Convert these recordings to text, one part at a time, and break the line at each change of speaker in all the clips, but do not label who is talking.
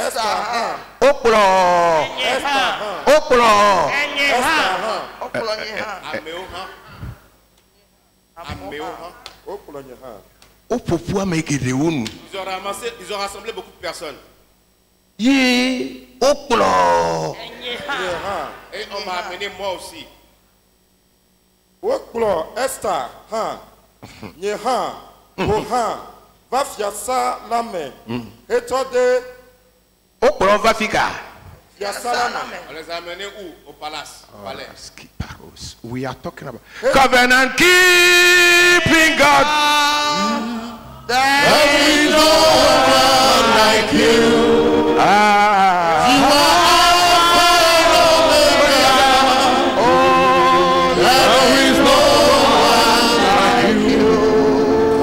Esther.
Okplo. Okplo. Opopu amekede wonu.
Ils ont rassemblé beaucoup de personnes.
Ye okplo.
Et on m'a amené moi aussi.
Okplo Esther. Nyeha. Oha. Va fiasa lame. Etode.
Okplo va fika.
Fiasa lame.
On les a amenés où? Au palace. Au palais.
We are talking about covenant keeping God.
There is no one like you. You are Alpha and Omega. Oh, there is no one like you.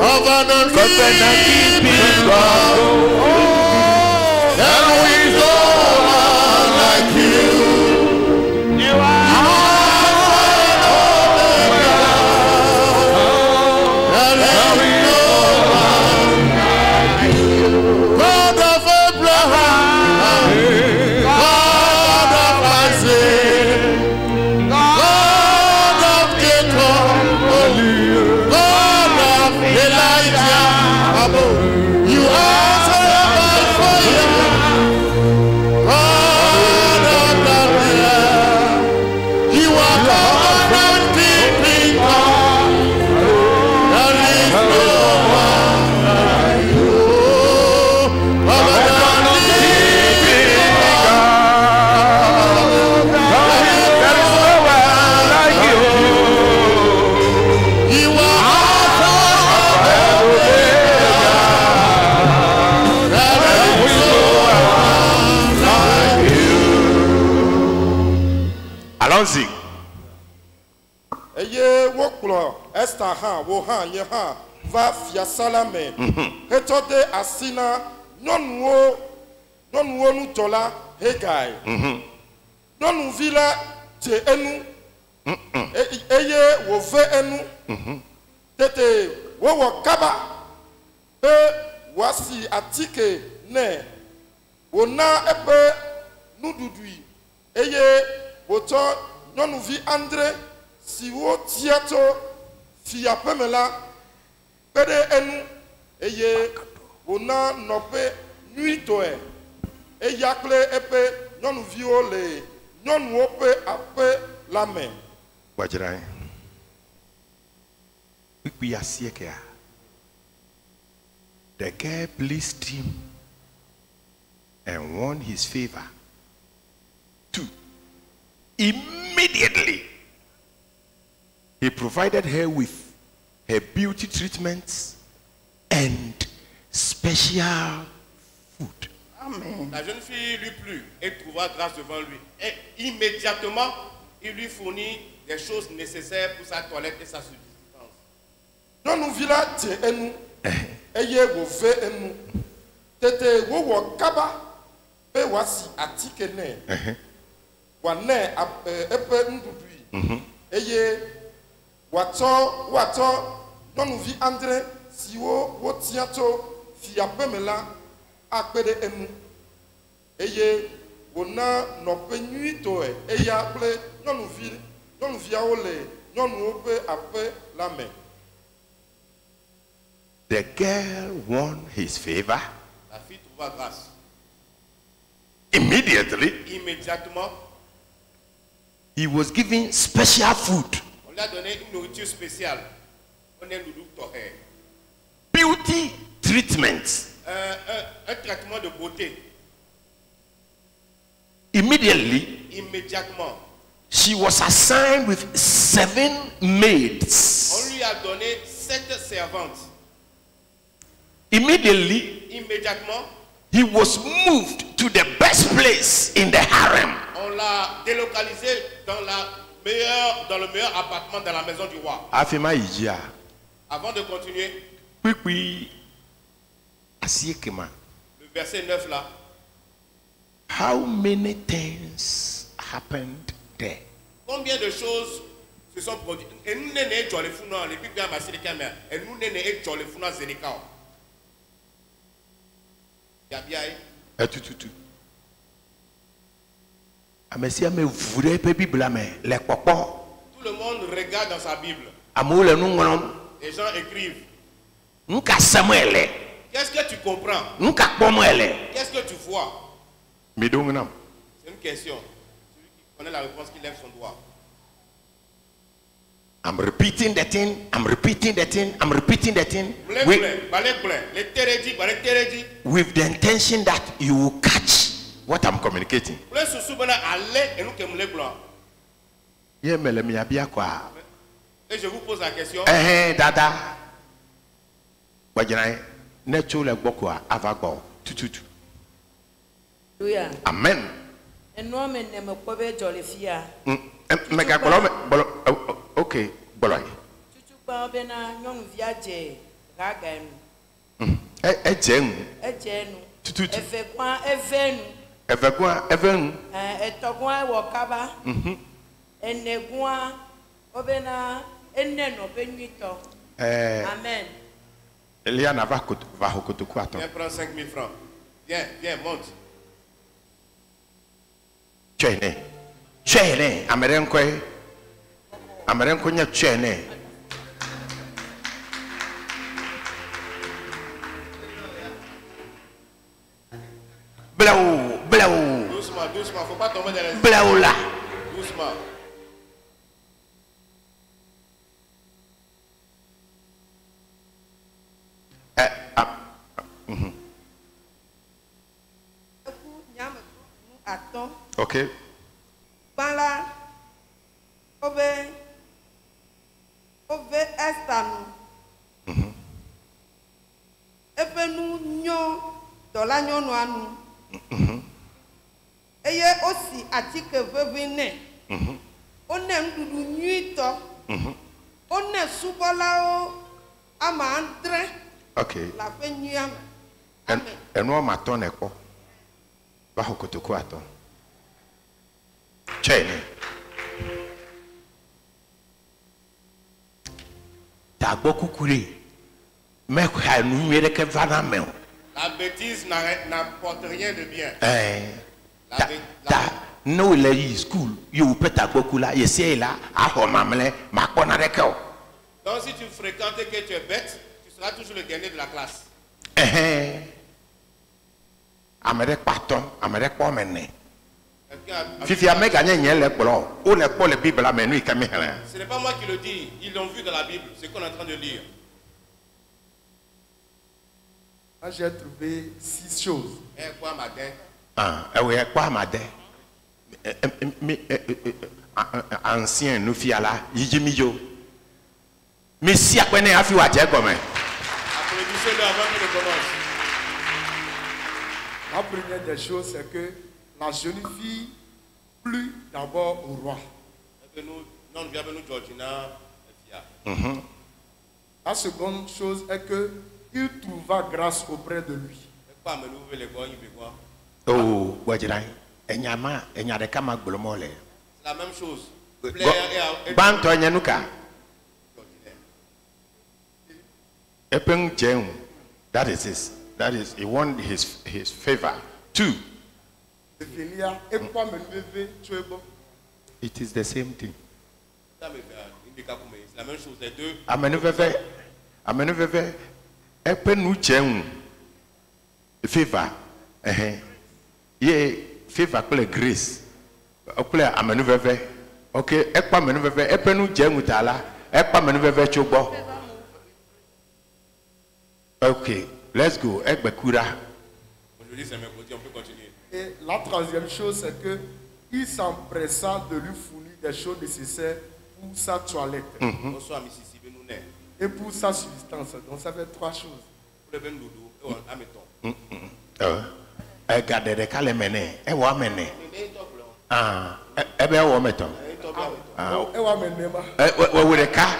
Covenant keeping God. There is no one like you. You are.
Allons-y.
Eye wokplo Esther wo nye va fiasa lame. Etode asina nyɔnuwo nutola Hegai. Nyɔnuvi la dze enu. Eye wòve enu. Tete wowɔ kaba be wòasi atike nɛ. Wòna eƒe nuɖuɖui. Eye wòtsɔ nyɔnuvi andre siwo tia tso fiaƒeme la kpe ɖe enu eye wòna nɔƒe nyuitɔe eya kple eƒe nyɔnuviwo le nyɔnuwo ƒe aƒe la me.
Wajrai. We are sick. The girl pleased him and won his favor. 2. Immediately, he provided her with her beauty treatments and special food.
Amen.
La jeune fille lui plut et trouva grâce devant lui. Et immédiatement, il lui fournit des choses nécessaires pour sa toilette et sa subsistance.
Nyɔnuvi la dze enu eye wòve enu. Tete wowɔ kaba be wòasi atike nɛ. Wòanɛ eƒe nuɖuɖui. Eye wòatsɔ nyɔnuvi andre siwo wotia tso fiaƒeme la akpe ɖe enu. Eye wòna nɔƒe nyuitɔe eya kple nyɔnuviawo le nyɔnuwo ƒe aƒe la me.
The girl won his favor.
La fille trouva grâce.
Immediately,
Immédiatement,
he was given special food.
on lui a donné une nourriture spéciale. On est loulou toré.
Beauty treatments.
Un traitement de beauté.
Immediately,
Immédiatement,
she was assigned with 7 maids.
on lui a donné 7 servantes.
Immediately,
Immédiatement,
he was moved to the best place in the harem.
on l'a délocalisé dans le meilleur appartement dans la maison du roi.
Afima Ijia.
Avant de continuer,
Quickly, Asiekema.
le verset 9 là,
How many things happened there?
combien de choses se sont produites? Et nous n'en sommes pas les plus bien massés les caméras. Et nous n'en sommes pas les Zénikao.
Tout. Amesia me vure pe Bible me le popo.
Tout le monde regarde dans sa Bible.
Amu le nu ngrom.
Les gens écrivent.
Nka Samuel.
Qu'est-ce que tu comprends?
Nka Pomuel.
Qu'est-ce que tu vois?
Midongnam.
C'est une question. Celui qui connaît la réponse, qui lève son doigt.
I'm repeating the thing. I'm repeating the thing. I'm repeating the thing. With the intention that you will catch what I'm communicating.
Et je vous pose la question.
Dada. Wajinae. Necho le bokwa avago. Tututu. Amen. Okay, bolai.
Amen.
Eliana va hokotoku attends.
Viens prendre 5 000 francs. Viens, monte.
Chene, Amerienko nya chene. Blau.
Doucement, faut pas tomber dans les...
Blau là.
Doucement.
Okay.
Bala, ove estanu. Efe nu nyo dola nyo no anu. Eye osi atike vevine. One mdudu nyuito. One subola o ama andre.
Okay.
La fe nyama.
Eno maton eko. Ba hokotoku aton. Chene. Tagbo kukuri. Me kwa nuire ke vana me.
La bêtise n'apporte rien de bien.
No le school you peta kula yesi la aho mamle makona rekeo.
Donc si tu fréquentes et que tu es bête, tu seras toujours le dernier de la classe.
Amerek paton, amerek pomene. Fifi a gagné le blanc. Où les Paul et Bible à menu comme
ce n'est pas moi qui le dis, ils l'ont vu dans la Bible, c'est qu'on est en train de lire.
Là, j'ai trouvé 6 choses.
Quoi matin?
Oui, quoi matin? Ancien, nous fiala, yijimijo. Mais si à quoi n'est à fiwa comme
applaudissez-le avant qu'il ne commence.
La première des choses, c'est que la jeune fille plut d'abord au roi. La seconde chose est que il trouva grâce auprès de lui.
Oh, Wajirai, Enyama, Enyadekama Glomole.
C'est la même chose.
Banto Nyanuka. Epeng Jeun. That is his. That is, he won his favor. 2. It is the same thing.
C'est la même chose, les deux.
Amenuveve. Epenu Jeun. Favor. Ye favor pour grace. Pour amenuveve. Ok. Ekpa amenuveve. Epenu Jeun tala. Ekpa amenuveve chobo. Ok. Let's go. Ekbekura.
Aujourd'hui, c'est mercredi, on peut continuer.
Et la troisième chose, c'est que il s'empressa de lui fournir des choses nécessaires pour sa toilette.
Bonsoir, Mississippi, nous n'est.
Et pour sa subsistance. Donc ça fait 3 choses.
Pour le ben doudou, admettons.
Regardez les cas les mener. Et où amener? Eh bien, où mettons?
Et où amener?
Où les cas?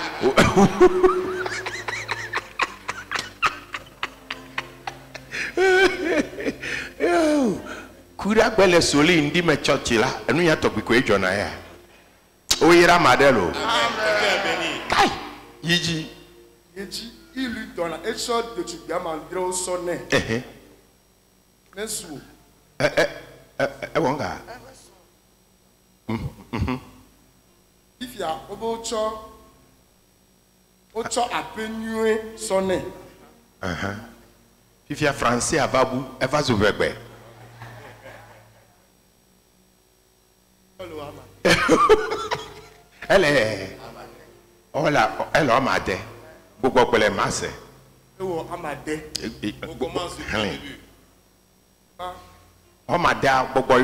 Kura bele soli indi me church la enu ya topiko ejona ya o yira madelo kai yiji
il lui donne une sorte de tu gamin au sonnet Nesu
wonga
Ocho apenue sonne.
Fifia français à Babou, elle va se faire. Elle est. Oh là, elle a amadé. Beaucoup pour les masses.
Oh, amadé.
On commence du début.
Oh, madame, beaucoup.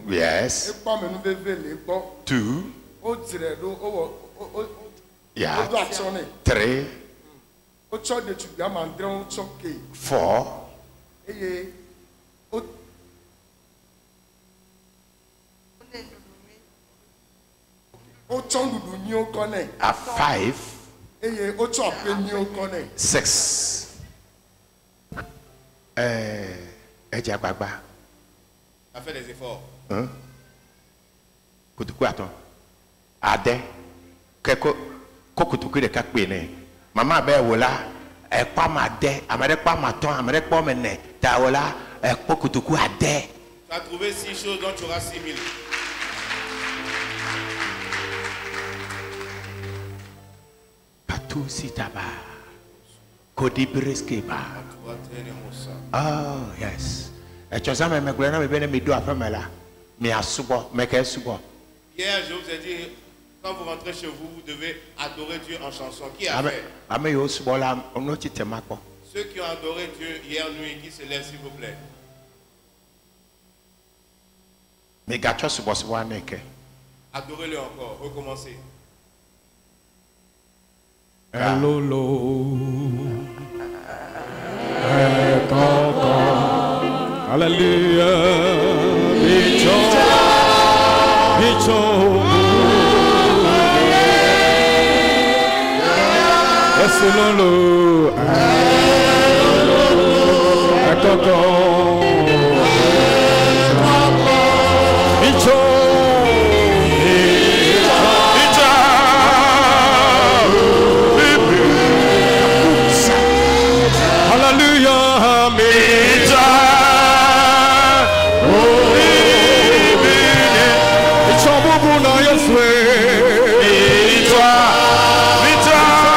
Yes. 2. Yeah. 3. 4. 5. 6.
Ça fait des efforts.
Hein? Attends. Ade. Kokutuku de kakpene. Maman be wola. E pa ma de. Amere pa ma ton. Amere pa mene. Ta wola. E kokutuku ade.
Tu as trouvé 6 choses dont tu auras 6 000.
Patou si taba. Kodi breskeba. Oh, yes. Et tu sais, mais quand je me dois faire là, mais à subo, mais qu'est-ce subo?
Hier, je vous ai dit, quand vous rentrez chez vous, vous devez adorer Dieu en chanson. Qui a fait? Ceux qui ont adoré Dieu hier nuit, qui se lèvent s'il vous plaît.
Mais gâteau subo subo aneke.
Adorez-le encore, recommencez.
Hello. Hallelujah. Bicho. Esololo. Ekoko. Bicho. Hallelujah. Mita. Victoire, victoire,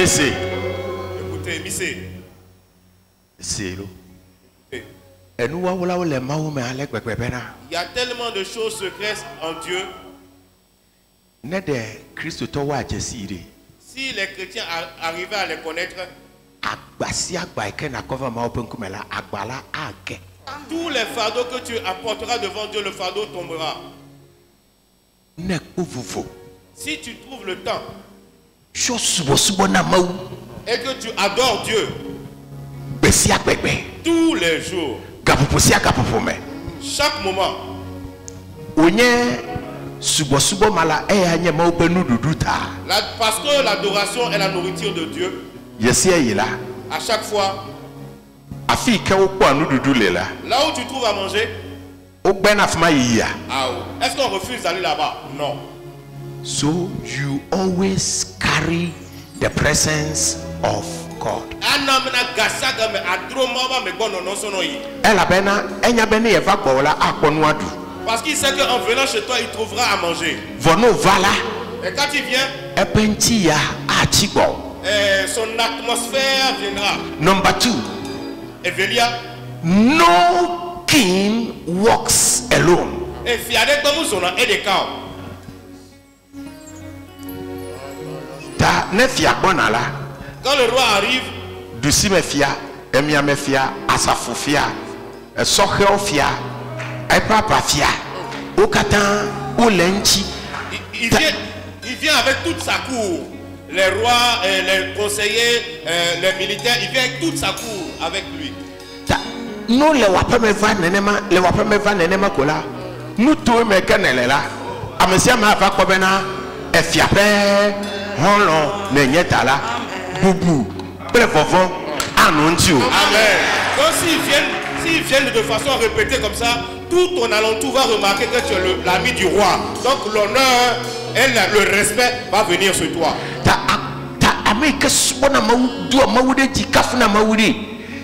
Missé.
Écoutez, Missé.
C'est l'eau.
Écoutez.
Et nous, voilà, les maous, mais avec Pépéna.
Il y a tellement de choses secrètes en Dieu.
Nede Christ to wa jesiri.
Si les chrétiens arrivaient à les connaître,
Agbasi agba ike na cover ma open kumela agbala age.
tous les fardeaux que tu apporteras devant Dieu, le fardeau tombera.
Ne kuvuvu.
Si tu trouves le temps
Sho subo na mau.
et que tu adores Dieu
Besi agbegbe.
tous les jours,
Gapupusi agapupume.
chaque moment,
Onye subo mala anye ma open nududuta.
parce que l'adoration est la nourriture de Dieu,
Yesi ayila.
à chaque fois,
Afi ke okpo anududu lela.
là où tu trouves à manger,
Ogbena fuma yiya.
est-ce qu'on refuse d'aller là-bas? Non.
So you always carry the presence of God. Ela bena enya bena eva gbola akponu adu.
Parce qu'il sait qu'en venant chez toi, il trouvera à manger.
Vono vala
Et quand il vient,
epenti ya achigbo.
son atmosphère viendra.
Number 2,
Et Velia,
no king walks alone.
et fiade comme son et des camps.
Ta ne fia bona la.
Quand le roi arrive,
Dusi me fia, emia me fia, asafu fia, soheo fia, epapa fia. Okatan olenchi.
il vient avec toute sa cour. Les rois, les conseillers, les militaires, il vient avec toute sa cour avec lui.
Ta no le wapeme va nenema kola. Nu to me kenele la. Amesia ma va kobena efia pe honlo nenyeta la. Bubu. Prefofon anonti o.
Amen. Donc s'ils viennent de façon répétée comme ça, tout ton alentour va remarquer que tu es l'ami du roi. Donc l'honneur et le respect va venir sur toi.
Ta ameke subona mawudu mawude jikafuna mawudi.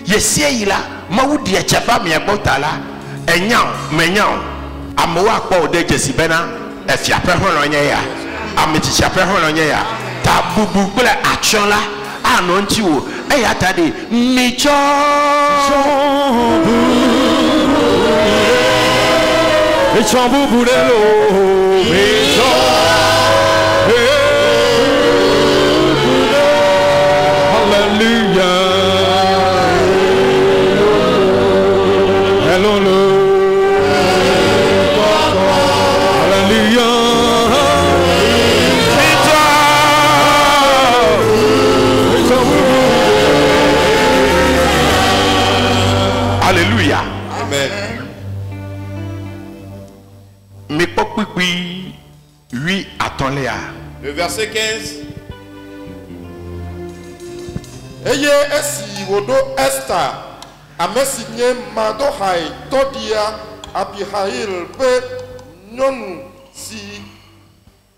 Yesie yila mawudi ya chapa mi agbotala. Enyan menyan. Amowa kwa ode jesi bena efia pe honlo nye ya. Ameti chape honlo nye ya. Ta bubu bele action la anonti o. Eya tade micho.
Echambu burelo, hallelujah.
Hallelujah.
Amen.
Mais pourquoi oui attends-les.
Le verset 15.
Eye esi wodo Esther amesinye Madohai todia Abihail pe nyonu si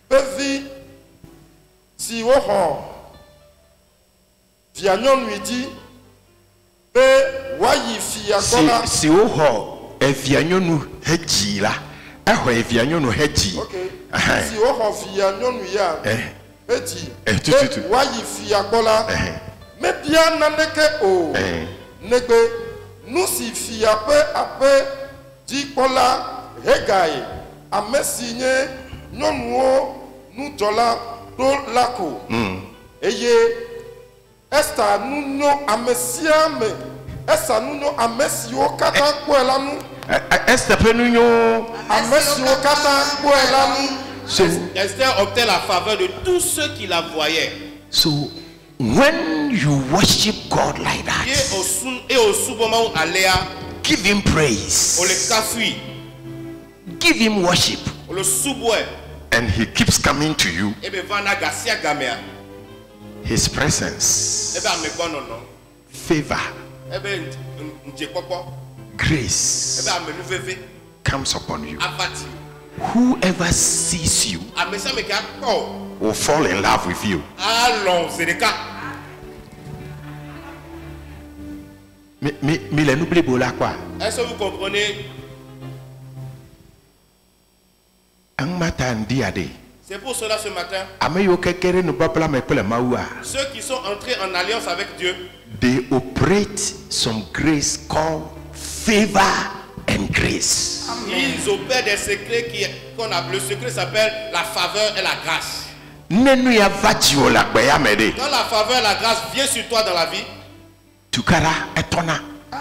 pevi si woho via nyonu idi pe wayi fia kola.
Si oho evia nyonu heji la. Eho evia nyonu heji.
Okay. Si woho via nyonu ya heji
tutu.
Wayi fia kola. Mais bien naneke o negbe nous si fia pe ape di kola hegai amesinye nyonuo nu dola do lako eye esta nu no amesia me esa nu no amesio kata kwela nu
Esther penunyo
amesio kata kwela nu.
so
Esther obtint la faveur de tous ceux qui la voyaient.
so when you worship God like that,
Et au sous-moment à Léa,
give him praise,
on le cafouille,
give him worship,
on le sous-boit.
and he keeps coming to you.
Et bien, Vana Garcia Gamea.
His presence,
Et bien, mais bon, non, non.
favor,
Et bien, n'dje popo. Et
grace
bien, mais nous veve.
comes upon you.
Avati.
Whoever sees you
Ah, mais ça me casse. Oh.
will fall in love with you.
Allons, c'est le cas.
Mais les n'oubliez pas quoi?
Est-ce que vous comprenez?
Un matin diade,
C'est pour cela ce matin, ceux qui sont entrés en alliance avec Dieu,
they operate some grace called favor and grace.
ils opèrent des secrets le secret s'appelle la faveur et la grâce.
Quand la
faveur et la grâce viennent sur toi dans la vie,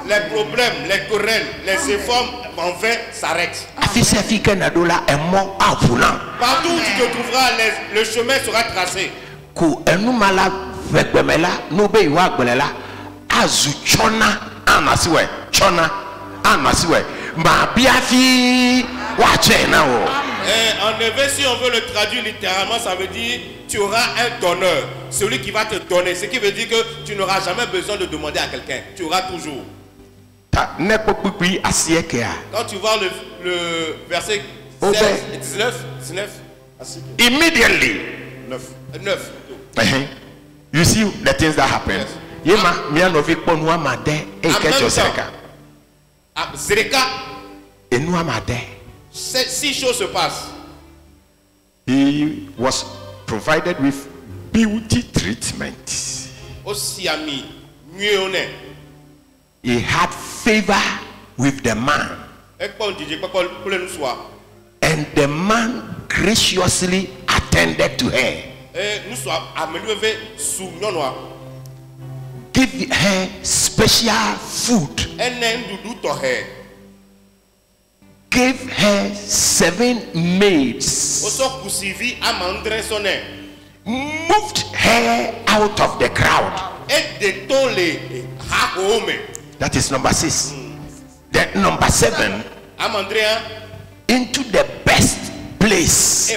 les problèmes, les querelles, les efforts en vain s'arrêtent. Partout où tu te trouveras, le chemin sera tracé. En effet, si on veut le traduire littéralement, ça veut dire tu auras un donneur, celui qui va te donner. Ce qui veut dire que tu n'auras jamais besoin de demander à quelqu'un. Tu auras toujours. Quand tu vois le verset 16 et 19,
immediately
9.
You see the things that happen.
Zereka, 6 choses se passent.
He was provided with beauty treatment.
Aussi ami, mieux honnête.
He had favor with the man. And the man graciously attended to her. Give her special food. Gave her 7 maids. Moved her out of the crowd. That is number 6. Then number 7. Into the best place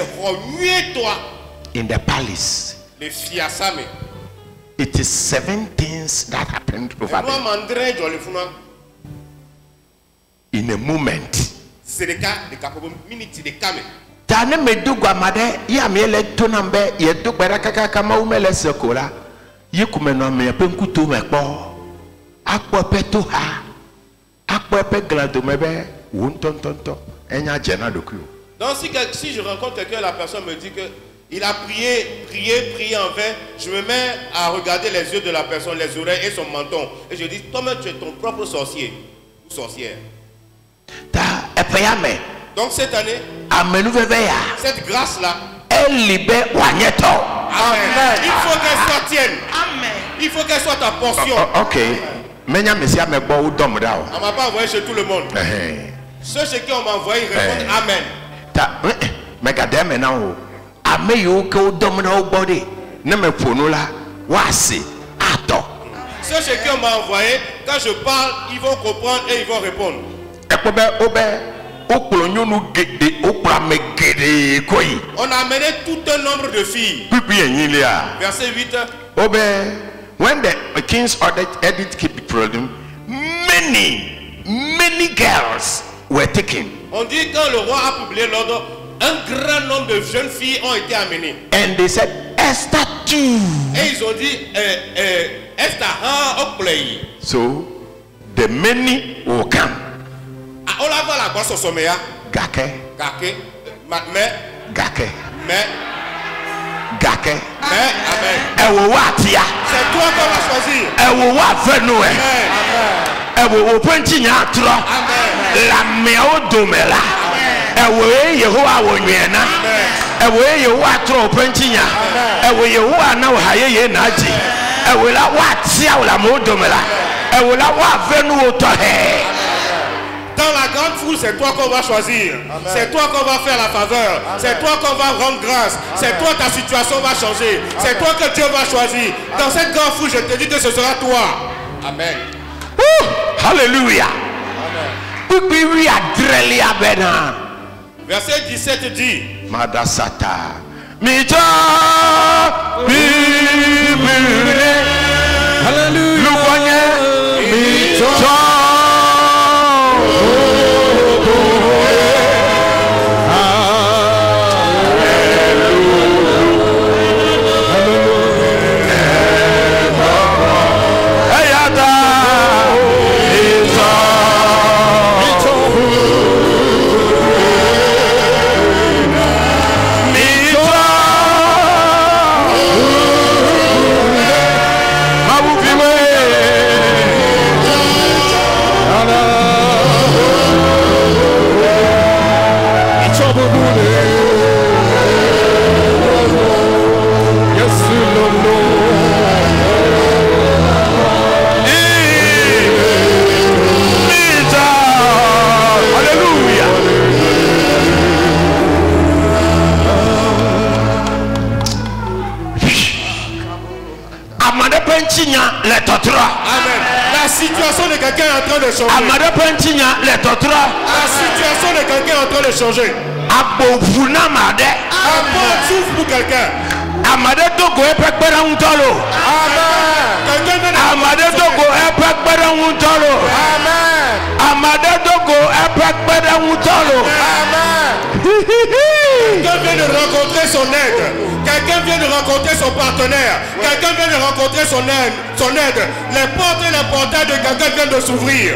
in the palace. It is 7 things that happened over there. In a moment. Tane medugwa made ya miele tonambe ye dugbera kaka kama umele sekola ye kumeno me penkuto mekpo akpo peto ha akpo pe glado mebe wontontonto enya jena doku.
Donc si je rencontre quelqu'un, la personne me dit que il a prié en vain, je me mets à regarder les yeux de la personne, les oreilles et son menton et je dis toi-même tu es ton propre sorcier ou sorcière. Donc cette année, cette grâce-là,
elle libère Wagneto.
Amen. Il faut qu'elle soit tienne. Amen. Il faut qu'elle soit ta portion.
Ok. On ne m'a pas
envoyé chez tout le monde. Ceux chez qui on m'a envoyé répondent Amen.
Mais regardez maintenant.
Ceux chez qui on m'a envoyé, quand je parle, ils vont comprendre et ils vont répondre. On a amené tout un nombre de filles. Verset 8.
When the king's edict keep problem, many girls were taken.
On dit quand le roi a publié l'ordre, un grand nombre de jeunes filles ont été amenées.
And they said, Esther too.
Et ils ont dit, Esther a play.
So the many will come.
On la voit la bosse au sommet.
Gake.
Mais. Amen. C'est toi qu'on va choisir. Amen. Dans la grande foule, c'est toi qu'on va choisir. C'est toi qu'on va faire la faveur. C'est toi qu'on va rendre grâce. C'est toi, ta situation va changer. C'est toi que Dieu va choisir. Dans cette grande foule, je te dis que ce sera toi. Amen.
Alléluia.
Verset 17 dit.
Madasata. Hallelujah. amade penchinya le totra.
Amen. La situation de quelqu'un est en train de changer.
Amade penchinya le totra.
La situation de quelqu'un est en train de changer.
Abovuna made.
Un bon souffle pour quelqu'un.
Amade dogo epekbera untolo.
Quelqu'un vient de
Amade dogo epekbera untolo. Amade dogo epekbera untolo.
Quelqu'un vient de rencontrer son aide. Quelqu'un vient de rencontrer son partenaire. Quelqu'un vient de rencontrer son aide. Les portes et les portails de quelqu'un viennent de s'ouvrir.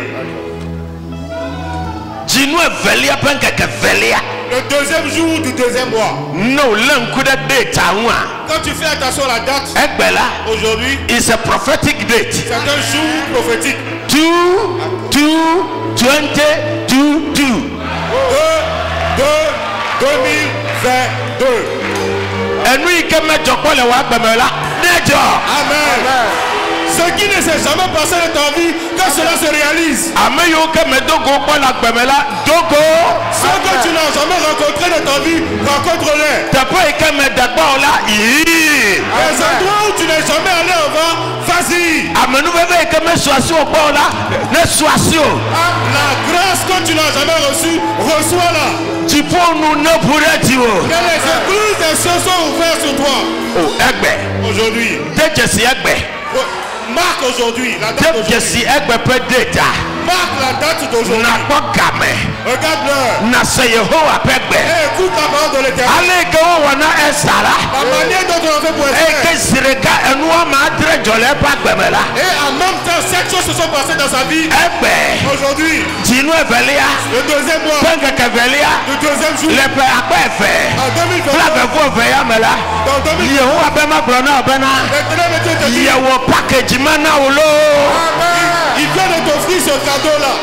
Le deuxième jour du deuxième mois.
No,
Quand tu fais attention à la date, aujourd'hui,
it's a prophetic date.
c'est un jour prophétique. 2022. Amen. Ce qui ne s'est jamais passé de ta vie, quand cela se réalise. Ce que tu n'as jamais rencontré de ta vie, rencontre-les. Les endroits où tu n'es jamais allé avant, vas-y. La grâce que tu n'as jamais reçue, reçois-la. Que les écluses des cieux sont ouvertes sur toi. Aujourd'hui. Marque aujourd'hui la date d'aujourd'hui. Marque la date d'aujourd'hui. Regarde-le. Écoute la parole de l'Éternel. La manière dont on a fait pour Esther. Et en même temps, cette chose se sont passées dans sa vie. Aujourd'hui, le deuxième mois, le deuxième jour, en 2020, il vient de t'offrir ce cadeau-là.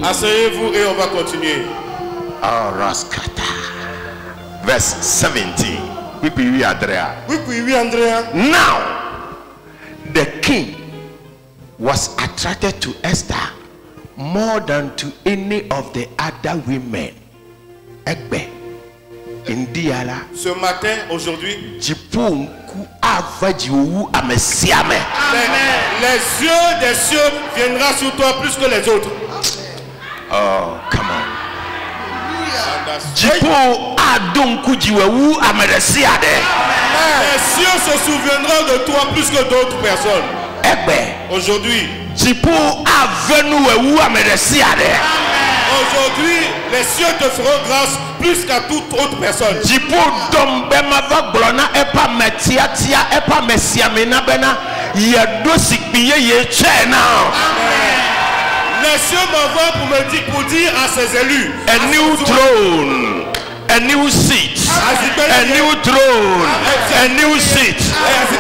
Asseyez-vous et on va continuer.
Verse 17.
Oui, Andrea.
Now, the king was attracted to Esther more than to any of the other women.
Ce matin, aujourd'hui, les yeux des cieux viendront sur toi plus que les autres.
Oh, come on.
Les cieux se souviendront de toi plus que d'autres personnes. Aujourd'hui, les cieux te feront grâce plus qu'à toute autre personne. Les cieux m'envoient pour dire à ses élus,
a new throne, a new seat, a new throne, a new seat,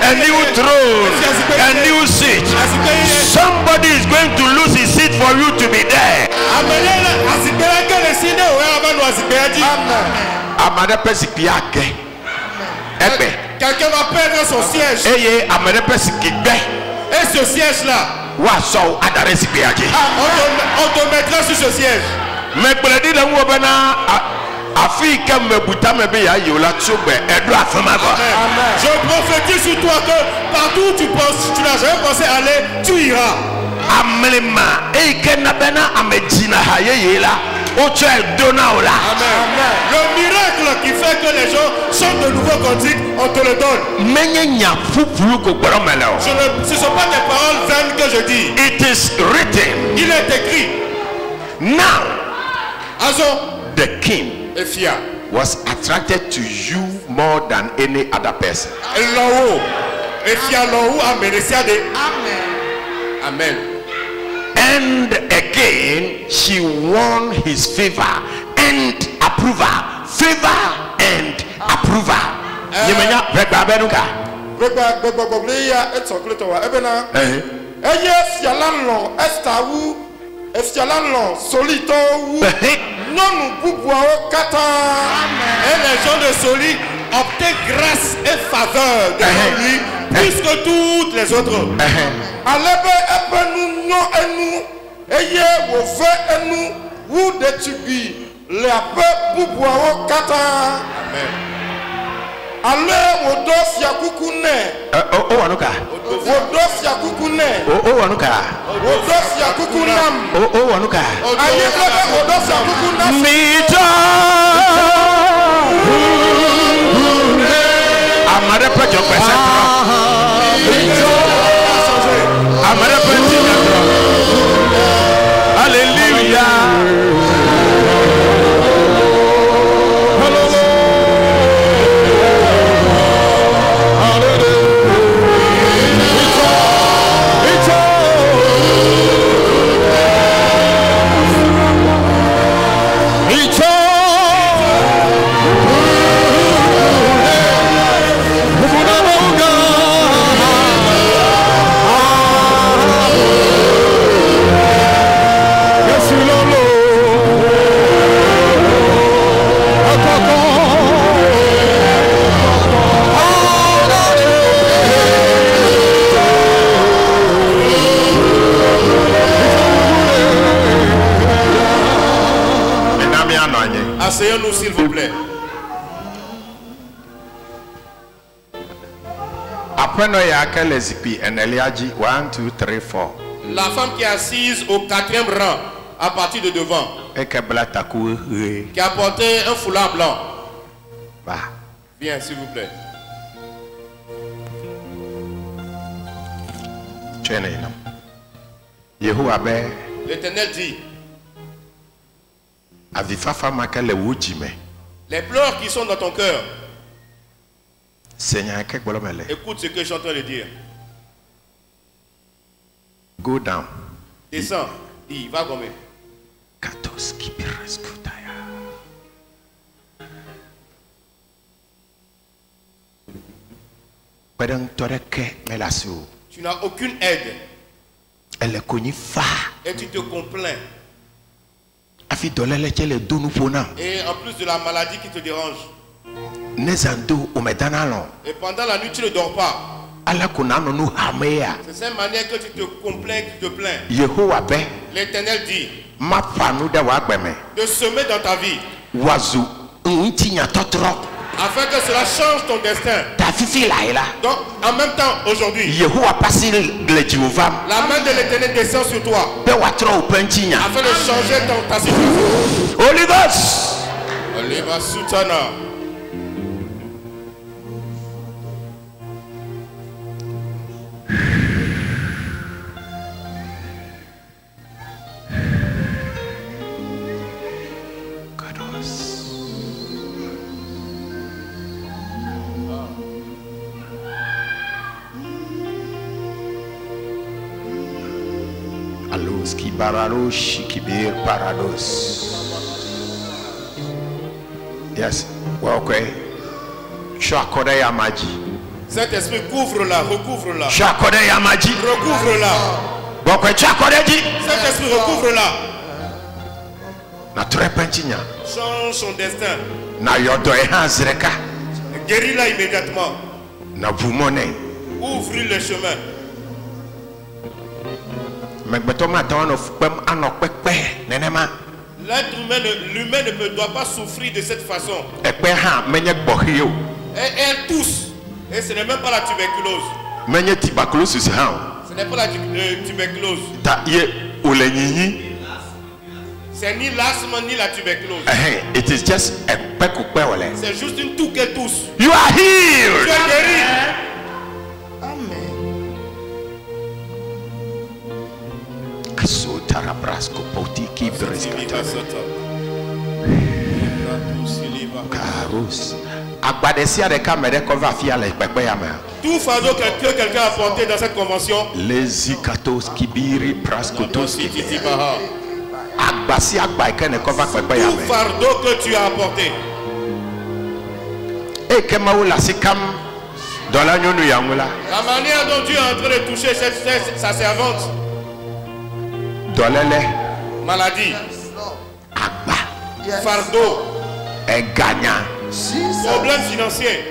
a new throne, a new seat. Somebody is going to lose his seat for you to be there.
Quelqu'un va perdre son siège. Et ce siège-là, on te mettra sur ce siège.
Afrique me buta me be ya yola tsobe edo afama ba.
Je prophétise sur toi que partout où tu penses, tu n'as jamais pensé aller, tu iras.
Amelema eke na bena amejina haye yela ocho dona ola.
Amen. Le miracle qui fait que les gens chantent de nouveaux cantiques, on te le donne.
Menyenya fupulu ko gboro mele o.
Ce ne sont pas des paroles vaines que je dis.
It is written.
Il est écrit.
Now the king
Efia
was attracted to you more than any other person.
Efia Lohu Amenesiade. Amen.
And again, she won his favor and approval. Favor and approval. Yemenya regba benuka.
Regba ya etokleto wa ebena. Eye fialanlo estawu efialanlo solito wu. Non bubuao kata.
Et les gens de Soli obtiennent grâce et faveur devant lui plus que toutes les autres.
Alebe ebenu no enu eye wo fe enu wu de tubi le ape bubuao kata.
Amen.
Ale wo do fiakuku ne.
O wanuka.
Wo do fiakuku ne.
O wanuka.
Wo do fiakuku nam.
O wanuka.
Aye bebe wo do fiakuku nam.
Mito. Amare pa jo pesa tro. Amare pa ti tro. Hallelujah.
Asseyons-nous s'il vous plaît. La femme qui est assise au 4e rang, à partir de devant, qui a porté un foulard blanc. Viens s'il vous plaît. L'Éternel dit, les pleurs qui sont dans ton cœur, écoute ce que je suis en train de dire.
Go down.
Descends. Il va gommer. Tu n'as aucune aide. Et tu te complains. Et en plus de la maladie qui te dérange. Et pendant la nuit tu ne dors pas. C'est cette manière que tu te complains, tu te plains. L'Éternel dit de semer dans ta vie afin que cela change ton destin. Donc en même temps aujourd'hui, la main de l'Éternel descend sur toi afin de changer ta situation.
Holy Ghost.
Oliva Sutana.
Yes.
Saint-Esprit, couvre-la, recouvre-la.
Recouvre-la.
Saint-Esprit, recouvre-la. Change son destin. Guéris-la immédiatement. Ouvre le chemin. L'être humain, l'humain ne doit pas souffrir de cette façon.
Ekpe ha menye gbohio.
Et elle tousse. Et ce n'est même pas la tuberculose.
Menye tuberculosis ha.
Ce n'est pas la tuberculose.
Ta ye ulenyiyi.
C'est ni l'asthme ni la tuberculose.
It is just a pekukpe wale.
C'est juste une toux qu'elle tousse.
You are
Tu
healed.
es guéri.
Amen.
So tarabrasko poti kibreska. Karus. Agbadesia de kamere kova fia le pepe ya me.
Tout fardeau que quelqu'un a porté dans cette convention.
Les ikatos kibiri praskotos kibiri. Agbasi agba ikene kova pepe ya
Tout
me.
fardeau que tu as apporté.
E kema ula sikam dola nyonu yangula.
La manière dont Dieu est en train de toucher sa servante.
Dolele
Maladie.
agba
Fardeau.
e ganya.
Problème financier.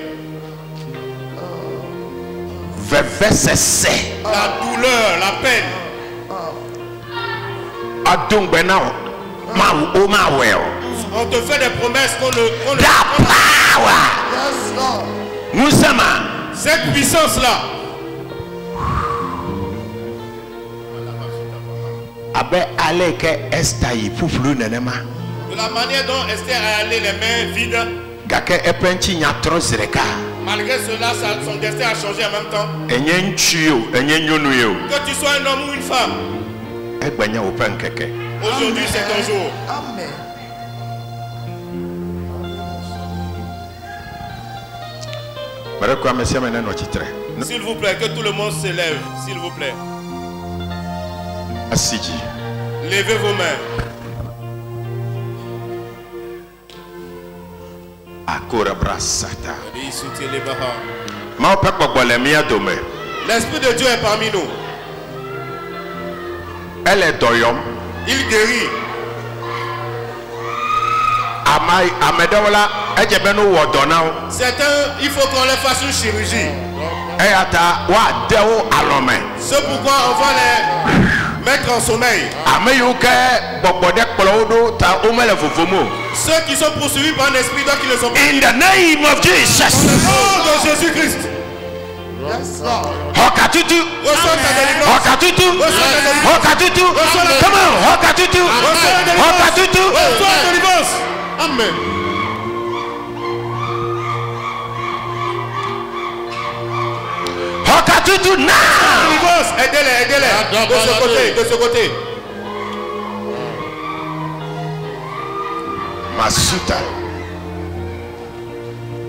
Veve sese.
La douleur, la peine.
Adungbe na ma o ma well.
On te fait des promesses qu'on ne...
Da power. Musama.
Cette puissance-là.
Abe aleke estai fufulu nenema.
De la manière dont Esther a allé les mains vides.
Gake epenchi nya trozreka.
Malgré cela, son destin a changé en même temps.
Enye nchio, enye nyonu yo.
Que tu sois un homme ou une femme.
Egbanya open keke.
Aujourd'hui, c'est ton jour.
Amen.
Bare kwa mesia mena no chitre.
S'il vous plaît, que tout le monde s'élève. S'il vous plaît.
Asiji.
Levez vos mains.
Akora brasata.
L'Esprit
Ma ope gbogbo mi adome.
de Dieu est parmi nous.
Elle est doyom.
Il guérit.
Amai amedola ejebenu wodonao.
Certains, il faut qu'on les fasse une chirurgie.
Eyata wa dewo alome.
C'est pourquoi on va les mettre en sommeil.
Ameyuke gbogbo de kpolodo ta omele fofomo.
Ceux qui sont poursuivis par un esprit, donc ils ne sont pas.
In the name of Jesus.
Au nom de Jésus-Christ.
Hokatutu.
Reçois ta délivrance.
Hokatutu.
Reçois ta délivrance.
Hokatutu. Come on. Hokatutu.
Reçois la délivrance.
Hokatutu.
Reçois la délivrance.
Amen.
Hokatutu now.
Délivrance. Aidez-les, aidez-les. De ce côté, de ce côté.
Masuta.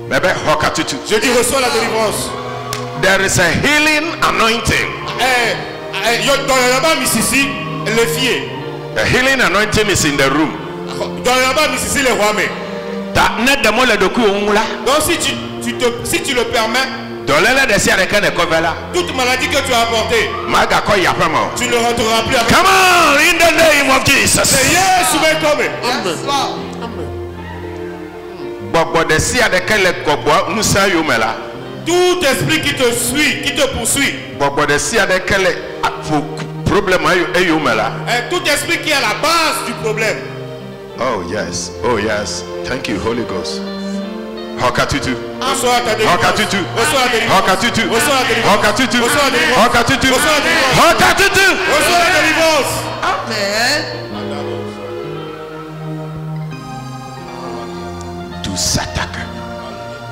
Bebe hokatutu.
Je dis reçois la délivrance.
There is a healing anointing.
Dans le là-bas, Mississi, les filles.
The healing anointing is in the room.
Dans le là-bas, Mississi, les rois.
Ta net de mo le doku onwula.
Donc si tu le permets,
Dolele de sia reke ne kovela.
toute maladie que tu as apportée,
Maga ko yapamo.
tu ne rentreras plus avec.
Come on in the name of Jesus.
Yes,
Gbogbo de sia de kele gbogbo nusa yomela.
tout esprit qui te suit, qui te poursuit,
Gbogbo de sia de kele problème ayomela.
tout esprit qui est à la base du problème.
Oh yes. Oh yes. Thank you Holy Ghost. Hokatutu.
Reçois ta délivrance.
Hokatutu.
Reçois la délivrance.
Hokatutu.
Reçois la délivrance.
Hokatutu.
Reçois la délivrance.
Hokatutu.
Reçois la délivrance.
Hokatutu.
Reçois la délivrance.
Amen.
Tu s'attaques.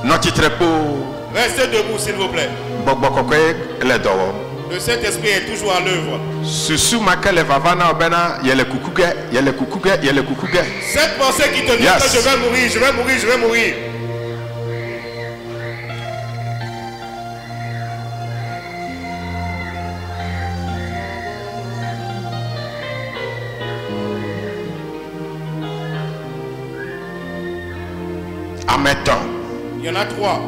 Notre trépeau.
Restez debout, s'il vous plaît.
Gbogbo kokoe le dowo.
Le Saint-Esprit est toujours à l'œuvre.
Susu makele vavana obena yele kukuge, yele kukuge, yele kukuge.
Cette pensée qui te dit
Yes.
que je vais mourir, je vais mourir, je vais mourir.
Ameton.
Il y en a 3.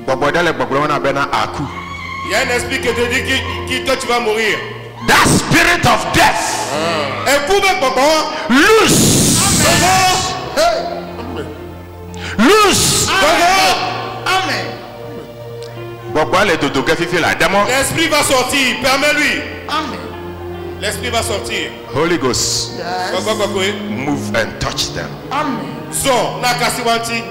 Gbogbo dele gbogbo wana bena aku.
Il y a un esprit qui te dit que tu vas mourir.
That spirit of death.
Et vous,
Loose. Loose.
Amen.
Gbogbo le dodo ke fifi la demo.
l'esprit va sortir, permets-lui.
Amen.
L'esprit va sortir.
Holy Ghost,
Quoi, quoi, quoi.
move and touch them.
Zon, nakasiwanti.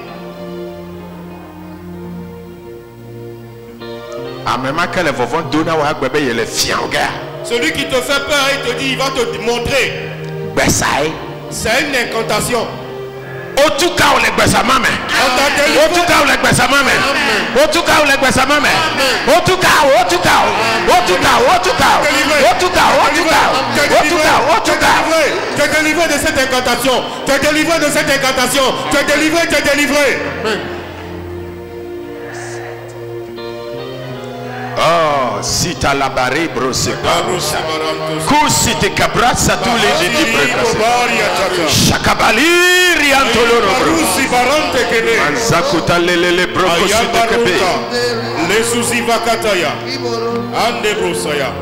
Amema que les vovons donnent à bébé et les fiangas.
Celui qui te fait peur, il te dit, il va te montrer.
Besaï.
C'est une incantation.
Au tout cas, on les baisse à ma main. Au tout cas, on les baisse à ma main. Au tout cas, on les baisse à ma main. Au tout cas, au tout cas, au tout cas, au tout cas, au tout cas, au tout cas, au tout cas, au tout cas.
Tu es délivré de cette incantation. Tu es délivré de cette incantation. Tu es délivré, tu es délivré.
Oh, si t'as la barre, bro, c'est pas. Kusi te cabrassa tous les édits. Chakabali, riantoloro. Manzakuta lelele, bro, kusi te kepe.
Les soucis vakataya. Ande brosaya.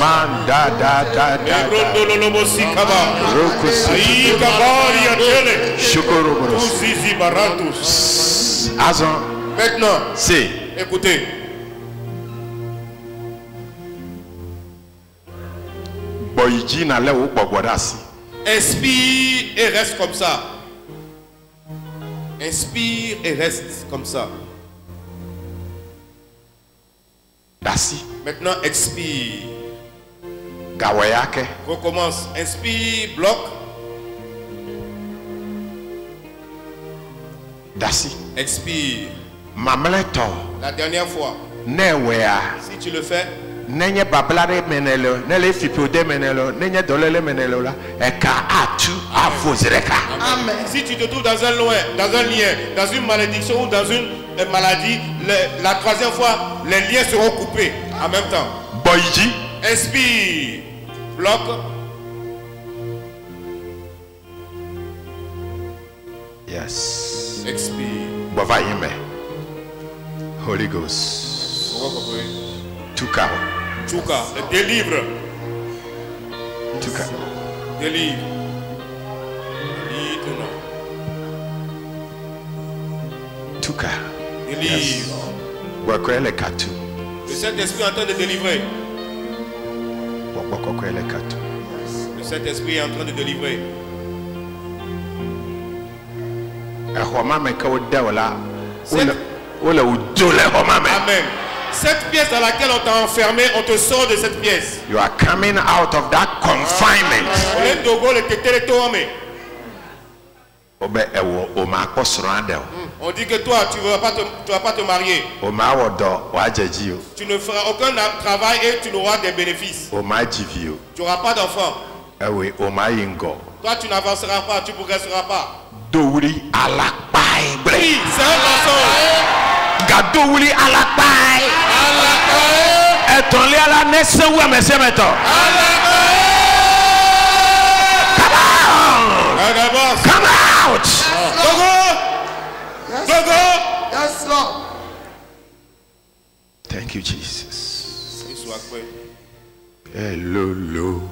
Manda da da da.
Brondololobo sikaba.
Rokusi.
Aïe kabari atele.
Shukuru bro.
Soucis barantus.
Azon.
Maintenant,
C'est.
écoutez.
Boyji na le ou bogwadasi.
Inspire et reste comme ça. Inspire et reste comme ça.
Dasi.
Maintenant, expire.
Gawayake.
Recommence. Inspire, bloque.
Dasi.
Expire.
Mamleto.
La dernière fois.
Newea.
Si tu le fais,
Nenye bablare menelo. Nele fipode menelo. Nenye dolele menelo la. Eka atu afozreka.
si tu te trouves dans un lien, dans une malédiction ou dans une maladie, la troisième fois, les liens seront coupés en même temps.
Boyji.
Inspire. Bloque.
Yes.
Expire.
Bovayime. Holy Ghost. Tuka.
Tchouka. Délivre.
Tuka.
Délivre. Délivre.
Tuka.
Délivre.
Wakwele katu.
Le Saint-Esprit est en train de délivrer.
Wakwele katu.
Le Saint-Esprit est en train de délivrer.
Ehomame ka odewala. Ola udole homame.
Amen. Cette pièce dans laquelle on t'a enfermé, on te sort de cette pièce.
You are coming out of that confinement. Obe ewo o ma akosrande o.
On dit que toi, tu ne vas pas te marier.
O ma wodo wa jeji o.
Tu ne feras aucun travail et tu n'auras des bénéfices.
O ma jivi o.
Tu n'auras pas d'enfant.
Ewe o ma yingo.
Toi, tu n'avanceras pas, tu ne progresseras pas.
Dowuri alapai bre.
Oui, c'est un mensonge.
Gadowuri alapai.
Alakai.
Etonle ala nese wa mesemeto. Come out.
Yes, Lord.
Thank you, Jesus. Hello, lo.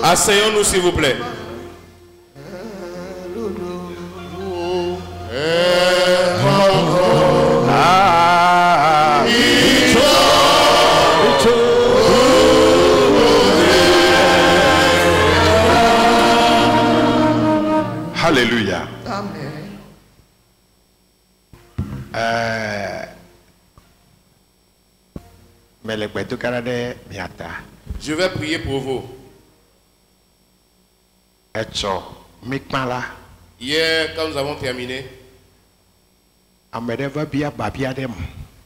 Asseyons-nous s'il vous plaît.
Alléluia. Mais le
Je vais prier pour vous. Hier, quand nous avons terminé,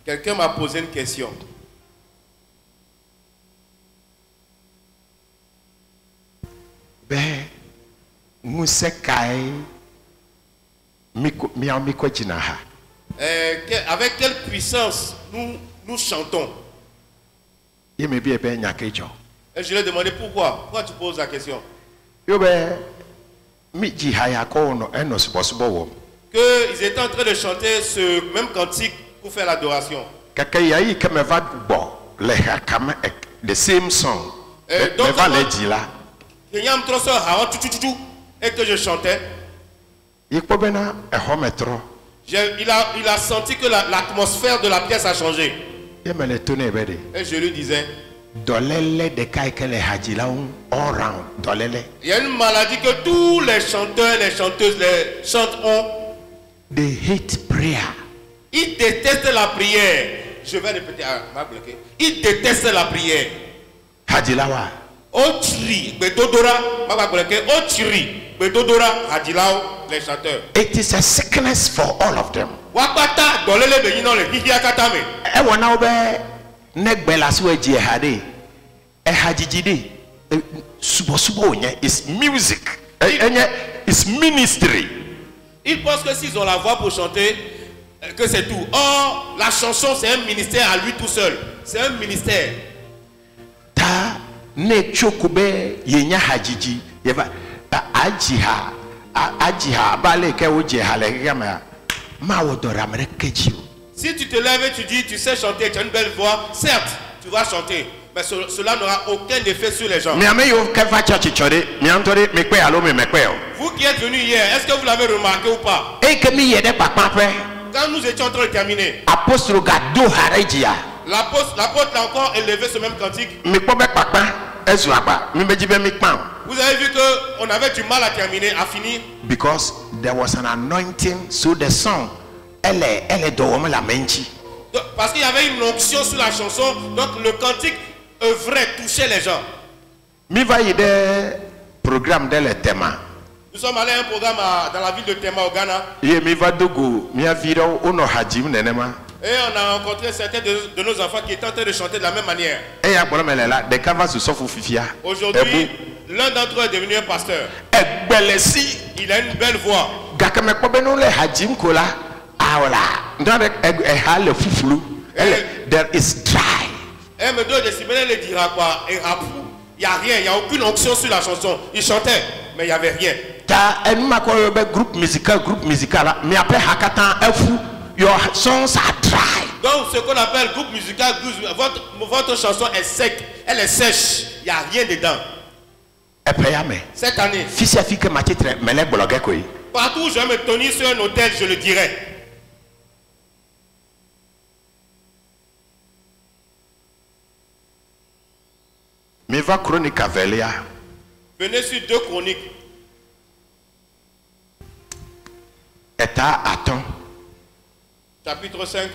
quelqu'un m'a posé une question. Avec quelle puissance nous chantons? Et je lui ai demandé pourquoi. Pourquoi tu poses la question? Qu'ils étaient en train de chanter ce même cantique pour faire l'adoration.
The same song.
Et que je chantais. Il a senti que l'atmosphère de la pièce a changé. Et je lui disais, il y a une maladie que tous les chanteurs, les chanteuses, les chanteurs
they hate prayer.
Ils détestent la prière. Je vais répéter, ils détestent la prière.
It is a sickness for all of them. It's music. It's ministry.
Ils pensent que s'ils ont la voix pour chanter, que c'est tout. Or, la chanson, c'est un ministère à lui tout seul. C'est un ministère. Si tu te lèves et tu dis, tu sais chanter, tu as une belle voix, certes, tu vas chanter. Mais cela n'aura aucun effet sur les gens. Vous qui êtes venus hier, est-ce que vous l'avez remarqué ou pas? Quand nous étions en train de terminer, l'apôtre a encore élevé ce même cantique. Vous avez vu qu'on avait du mal à terminer, à finir.
Because there was an anointing, so the song,
parce qu'il y avait une onction sur la chanson, donc le cantique œuvrait, touchait les gens.
Programme de le thème.
Nous sommes allés à un programme dans la ville de Tema au Ghana.
Et
on a rencontré certains de nos enfants qui étaient en train de chanter de la même manière. Aujourd'hui, l'un d'entre eux est devenu un pasteur. Il a une belle voix.
There is dry.
Il n'y a rien, il n'y a aucune onction sur la chanson. Il chantait, mais il n'y avait rien.
Groupe musical, mais après Hakatan, your songs are dry.
Donc ce qu'on appelle groupe musical, votre chanson est sec, elle est sèche, il n'y a rien dedans. Cette année, partout où je vais me tenir sur un hôtel, je le dirai. Venez sur 2 Chroniques. Chapitre 5.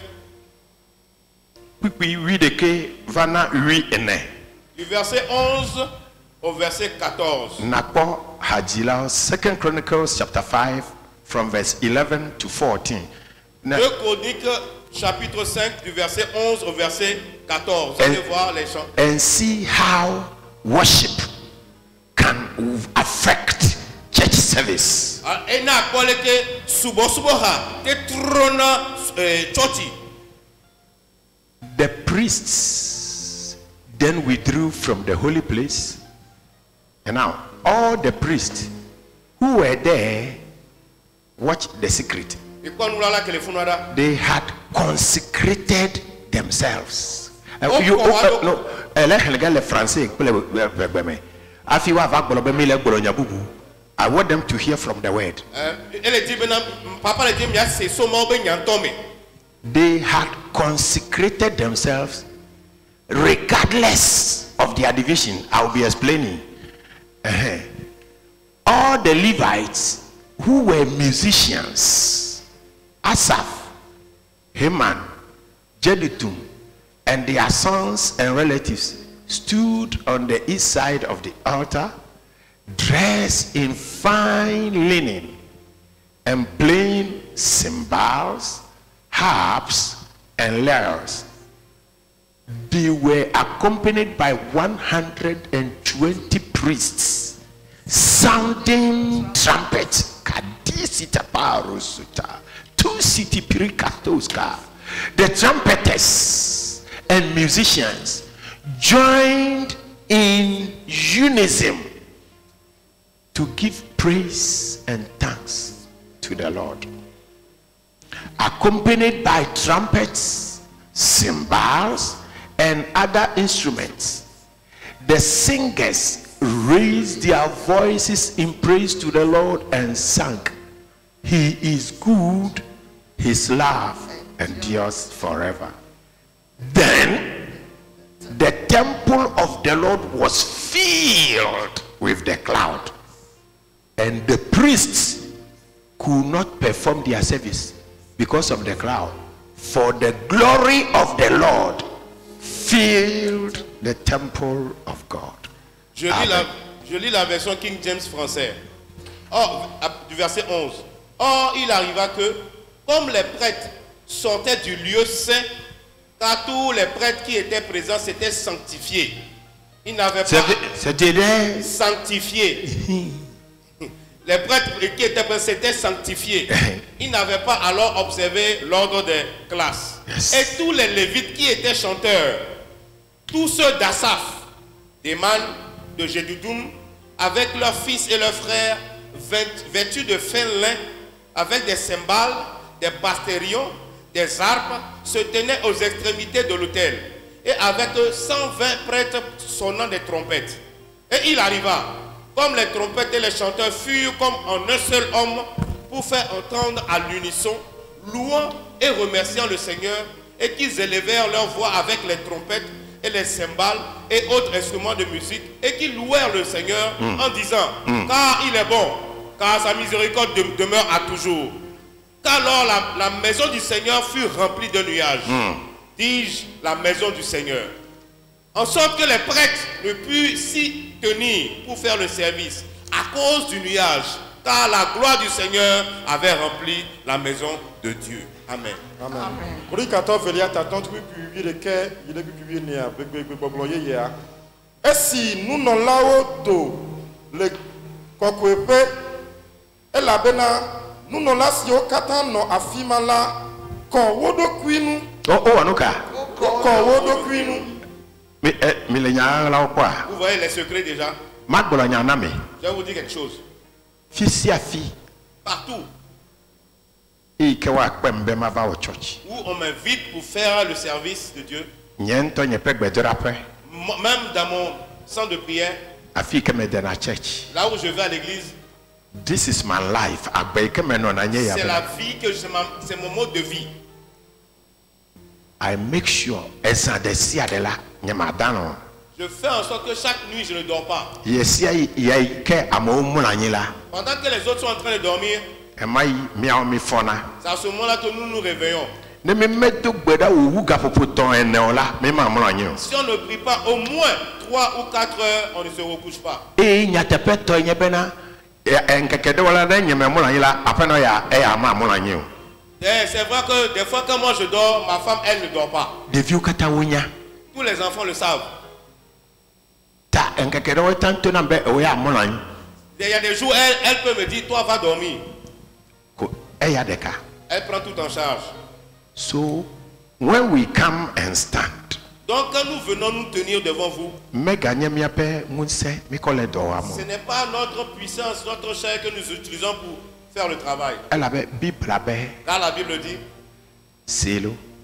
Du verset 11 au verset 14.
2 Chronicles chapter 5 from verse 11 to 14.
2 Chroniques chapitre 5 du verset 11 au verset 14. Vous allez voir les chants.
And see how worship can affect church service. The priests then withdrew from the holy place, and now all the priests who were there watched the secret. They had consecrated themselves. I want them to hear from the word. They had consecrated themselves regardless of their division. I'll be explaining. All the Levites who were musicians, Asaph, Heman, Jeduthun, and their sons and relatives stood on the east side of the altar, dressed in fine linen and playing cymbals, harps, and lyres. They were accompanied by 120 priests sounding trumpets. The trumpeters and musicians joined in unison to give praise and thanks to the Lord. Accompanied by trumpets, cymbals, and other instruments, the singers raised their voices in praise to the Lord and sang, "He is good, his love endures forever." Then the temple of the Lord was filled with the cloud, and the priests could not perform their service because of the cloud, for the glory of the Lord filled the temple of God.
Je lis la version King James français. Or, du verset 11. Or, il arriva que, comme les prêtres sortaient du lieu saint, car tous les prêtres qui étaient présents s'étaient sanctifiés. Ils n'avaient pas sanctifié. Les prêtres qui étaient présents s'étaient sanctifiés. Ils n'avaient pas alors observé l'ordre des classes. Et tous les Lévites qui étaient chanteurs, tous ceux d'Asaph, d'Eman, de Jeduthun, avec leurs fils et leurs frères, vêtus de fin lin, avec des cymbales, des bastérions, des harpes, se tenaient aux extrémités de l'autel, et avec 120 prêtres sonnant des trompettes. Et il arriva, comme les trompettes et les chanteurs furent comme en un seul homme, pour faire entendre à l'unisson, louant et remerciant le Seigneur, et qu'ils élevèrent leur voix avec les trompettes et les cymbales et autres instruments de musique, et qu'ils louèrent le Seigneur en disant, car il est bon, car sa miséricorde demeure à toujours. Qu'alors la maison du Seigneur fut remplie de nuages, dis-je, la maison du Seigneur, en sorte que les prêtres ne purent s'y tenir pour faire le service à cause du nuage, car la gloire du Seigneur avait rempli la maison de Dieu. Amen.
Amen. Et si nous n'en l'avons do le kokwepe et la bena nous n'en l'asio katano afimala kon wodo kwinu
anuka
kon wodo kwinu
mais
vous voyez les secrets déjà. Je vais vous dire quelque chose.
Fils à fille
partout où on m'invite pour faire le service de Dieu.
Même
Même dans mon centre de prière, là où je vais à l'église,
this is my life.
c'est la vie que c'est mon mode de vie.
I make sure je
fais en sorte que chaque nuit je ne dors pas. Pendant que les autres sont en train de dormir, c'est à ce moment-là que nous nous réveillons. Si on ne prie pas au moins 3 ou 4 heures, on ne se recouche pas. C'est vrai que des fois quand moi je dors, ma femme elle ne dort pas. Tous les enfants le savent. Il y a des jours elle peut me dire toi va dormir. Elle prend tout en charge.
So when we come and stand,
donc quand nous venons nous tenir devant vous, ce n'est pas notre puissance, notre chair que nous utilisons pour faire le travail. Car la Bible dit,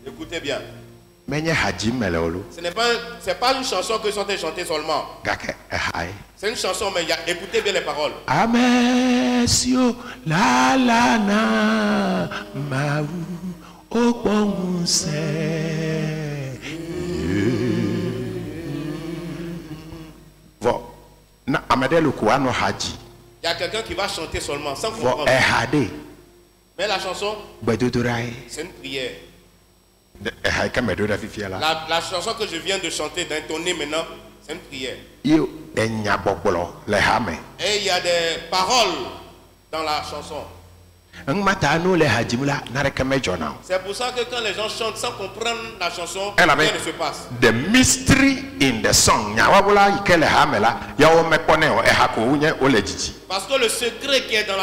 écoutez bien, c'est pas une chanson que sont chantées seulement. C'est une chanson, mais écoutez bien les paroles.
Amesio la la na mau okponse. Na amadelo kuano haji.
Il y a quelqu'un qui va chanter seulement sans comprendre. Mais la chanson, c'est une prière. La chanson que je viens de chanter, d'intonner maintenant, c'est une prière. Et il y a des paroles dans la chanson. C'est pour ça que quand les gens chantent sans comprendre la chanson, rien ne se passe.
The mystery in the song.
Parce que le secret qui est dans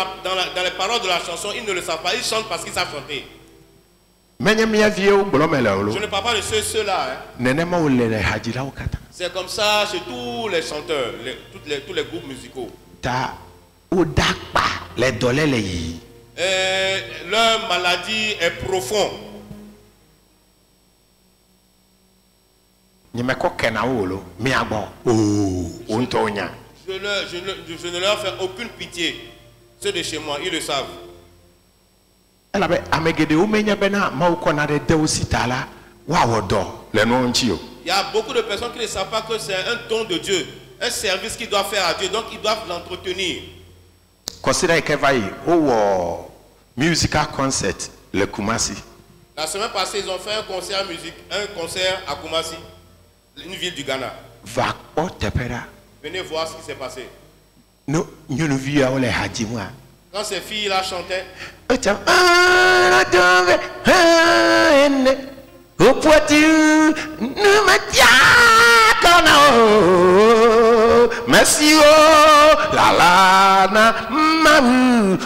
les paroles de la chanson, ils ne le savent pas. Ils chantent parce qu'ils savent chanter. Je ne parle pas de ceux-là. C'est comme ça chez tous les chanteurs, tous les groupes musicaux. Leur maladie est profonde. Je ne leur fais aucune pitié. Ceux de chez moi, ils le savent. Il y a beaucoup de personnes qui ne savent pas que c'est un don de Dieu, un service qu'ils doivent faire à Dieu, donc ils doivent l'entretenir.
Consider musical concert le Kumasi.
La semaine passée, ils ont fait un concert à Kumasi, une ville du Ghana. Venez voir ce qui s'est passé. Quand ces filles-là chantaient,
merci la la na mamu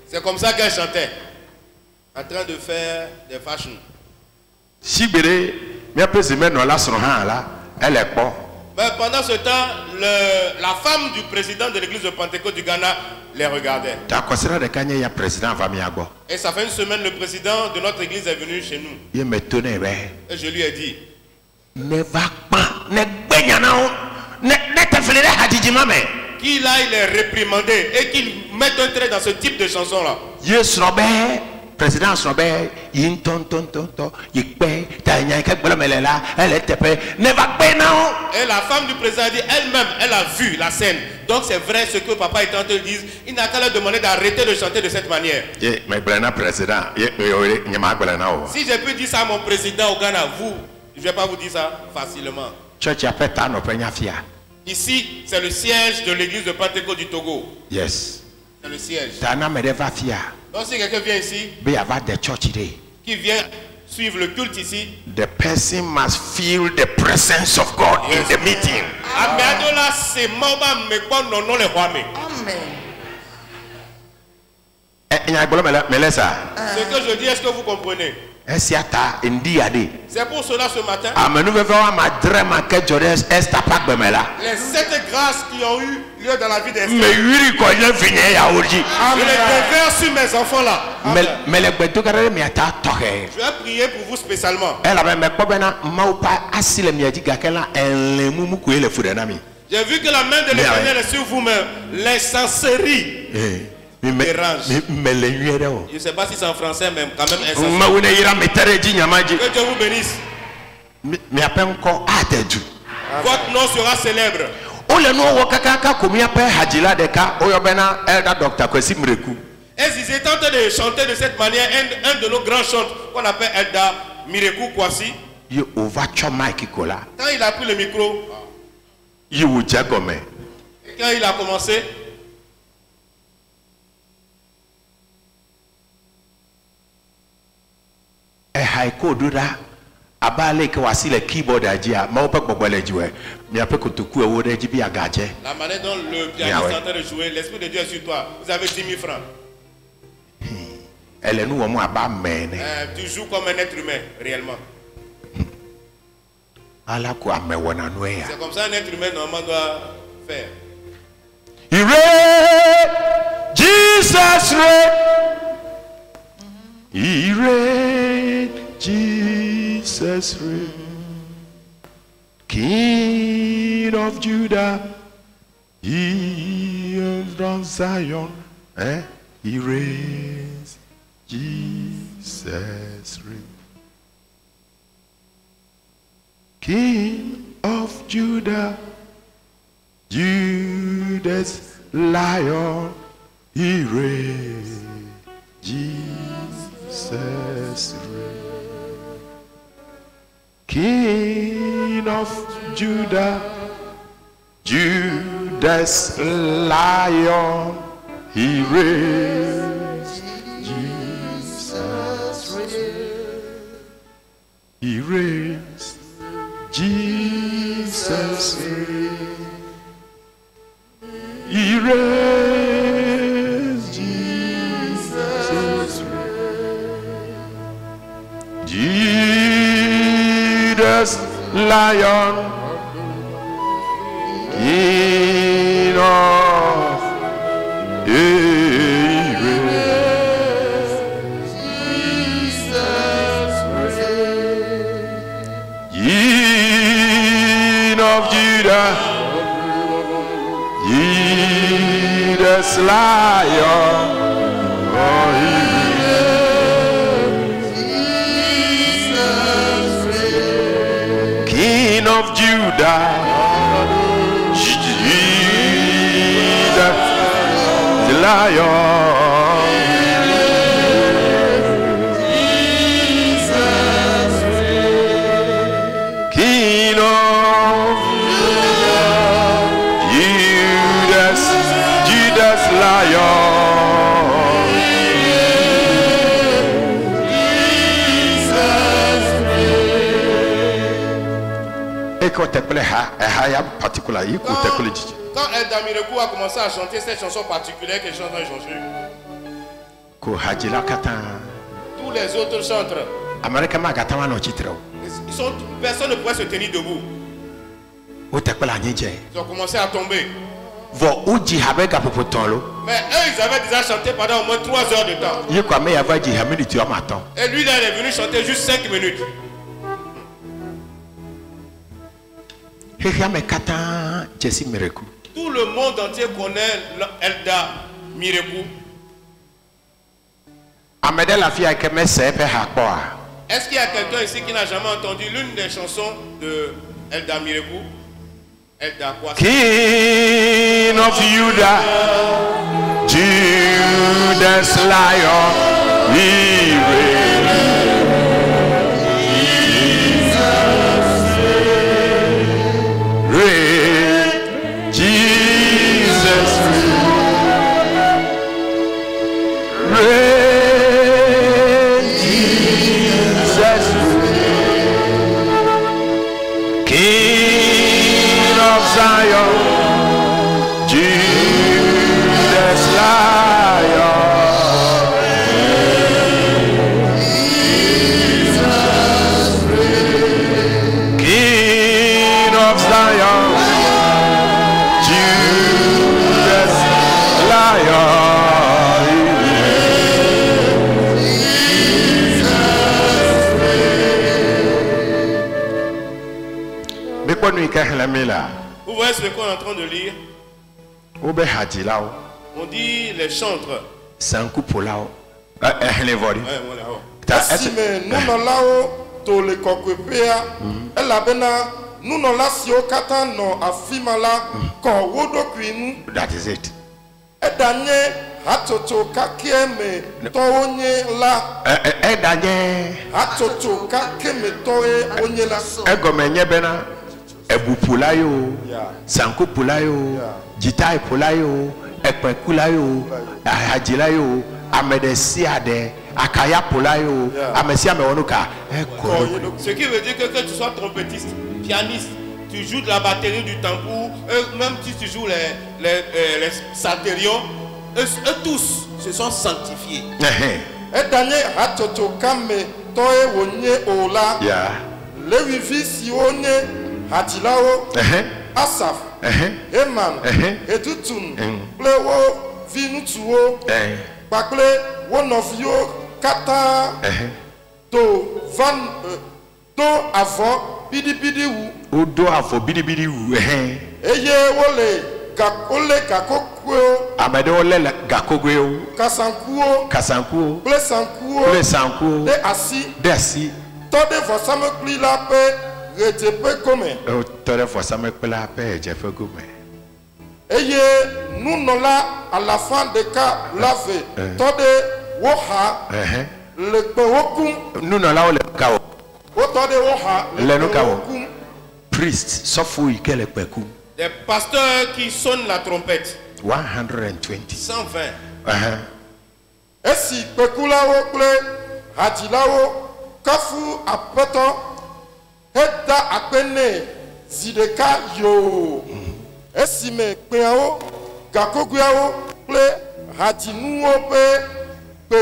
c'est comme ça qu'elle chantait, en train de faire des fashions. Mais pendant ce temps, la femme du président de l'église de Pentecôte du Ghana les regardait. Et ça fait une semaine, le président de notre église est venu chez nous. Et je lui ai dit, qu'il aille les réprimander et qu'il mette un trait dans ce type de chanson-là.
Président et
la femme du président a dit elle-même, elle a vu la scène. Donc c'est vrai ce que papa est en train de dire. Il n'a qu'à leur demander d'arrêter de chanter de cette manière. Si j'ai pu dire ça à mon président au Ghana, je ne vais pas vous dire ça facilement. Ici, c'est le siège de l'église de Pentecôte du Togo.
Yes.
C'est le siège. Donc si quelqu'un vient ici, qui vient suivre le culte ici,
the person must feel the presence of God in the meeting.
Amen. Ce que je dis, est-ce que vous comprenez? C'est pour cela ce matin, les 7 grâces qui ont eu lieu dans la vie d'Esther, je les déverse sur mes enfants là. Je vais prier pour vous spécialement. J'ai vu que la main de l'Éternel est sur vous-même. L'incenserie dérange. Je ne sais pas si c'est en français, mais quand même incenserie. Que Dieu vous bénisse. Votre nom sera célèbre. Et ils étaient en train de chanter de cette manière un de nos grands chants qu'on appelle Elda Mirekou Kwasi. Quand il a pris le micro, quand il a commencé,
abale ke wasi le keyboard ajia ma ope gbogbele jiwe mi ape kotoku ewo de jibi agaje
la manière dont le pianiste est en train de jouer, l'esprit de Dieu est sur toi. Vous avez 10 000 francs.
Elle nous mo aba mene
tu joues comme un être humain réellement.
Ala ko amewona no ya.
C'est comme ça un être humain normalement doit faire.
He reign, Jesus reign. He reign, Jesus reign. King of Judah, he is on Zion. He reigns, Jesus reign. King of Judah, Judah's Lion, he reigns, Jesus reigns. King of Judah, Judah's Lion, he reigns, Jesus reigns. He reigns, Jesus reigns. He reigns, Jesus reigns. Jesus Lion, King of Jesus Lion, oh, he reigns. King of Judah, Jesus Lion. Quand
Elda Mirekou a commencé à chanter cette chanson particulière que les chanteurs ont joué, tous les autres chantres, personne ne pouvait se tenir debout. Ils ont commencé à tomber. Mais eux, ils avaient déjà chanté pendant au moins 3 heures de temps. Et lui, là, il est venu chanter juste 5 minutes. Tout le monde entier connaît Elda Mirekou. Est-ce qu'il y a quelqu'un ici qui n'a jamais entendu l'une des chansons de Elda Mirekou? Elda quoi?
King of Judah, Judah's Lion, he reigns. Lion. Judas Lion.
Vous voyez ce qu'on est en train de lire? On dit les chantres.
Esime nunɔlawo to le kɔkɔeƒea elabena nunɔla siwo katã nɔ afi ma la kɔ wo ɖokui nu.
That is it.
Eɖanye hatsotso kakɛ me tɔwo nye la.
Eɖanye
hatsotso kakɛ me tɔwoe wonye la.
Egɔme nye bena ebupula yo, sankopula yo, gitaipula yo, ekpekula yo, ahadzila yo, ame ɖe sia ɖe. Akaya polayo, amesia me wonuka.
Ce qui veut dire que tu sois trompettiste, pianiste, tu joues de la batterie, du tambour, même si tu joues les saltérions, eux tous se sont sanctifiés.
Edanye hatoto kame toe wonye ola. Lewivi si wonye hatilawo. Asaf, Eman, Edutun, Plewo, Vinutuo, Bakle, Wonofio, Kata, Do, Van, Do, Avo, Bidi Bidi Wu.
Do, Avo, Bidi Bidi Wu.
Eye, Wole, Gakole, Gakokuo.
Amade Ole, Gakokuo.
Kasankuo.
Kasankuo.
Plesankuo.
Plesankuo.
De Asi.
De Asi.
Tode Vasame Kli Pe, Retepe Gome.
Tode Vasame Kli Pe, Jefe Gome.
Eye nunola à la fin de cas lavé tode woha le pewokum
nunola le kao
tode woha
le kao priest sofu ikele pekum
des pasteurs qui sonnent la trompette
120
120
esi pekulawo kple hadilawo kafu apeto heda akpene zideka yo esime kpeawo gakoguawo kple hadinuwo pe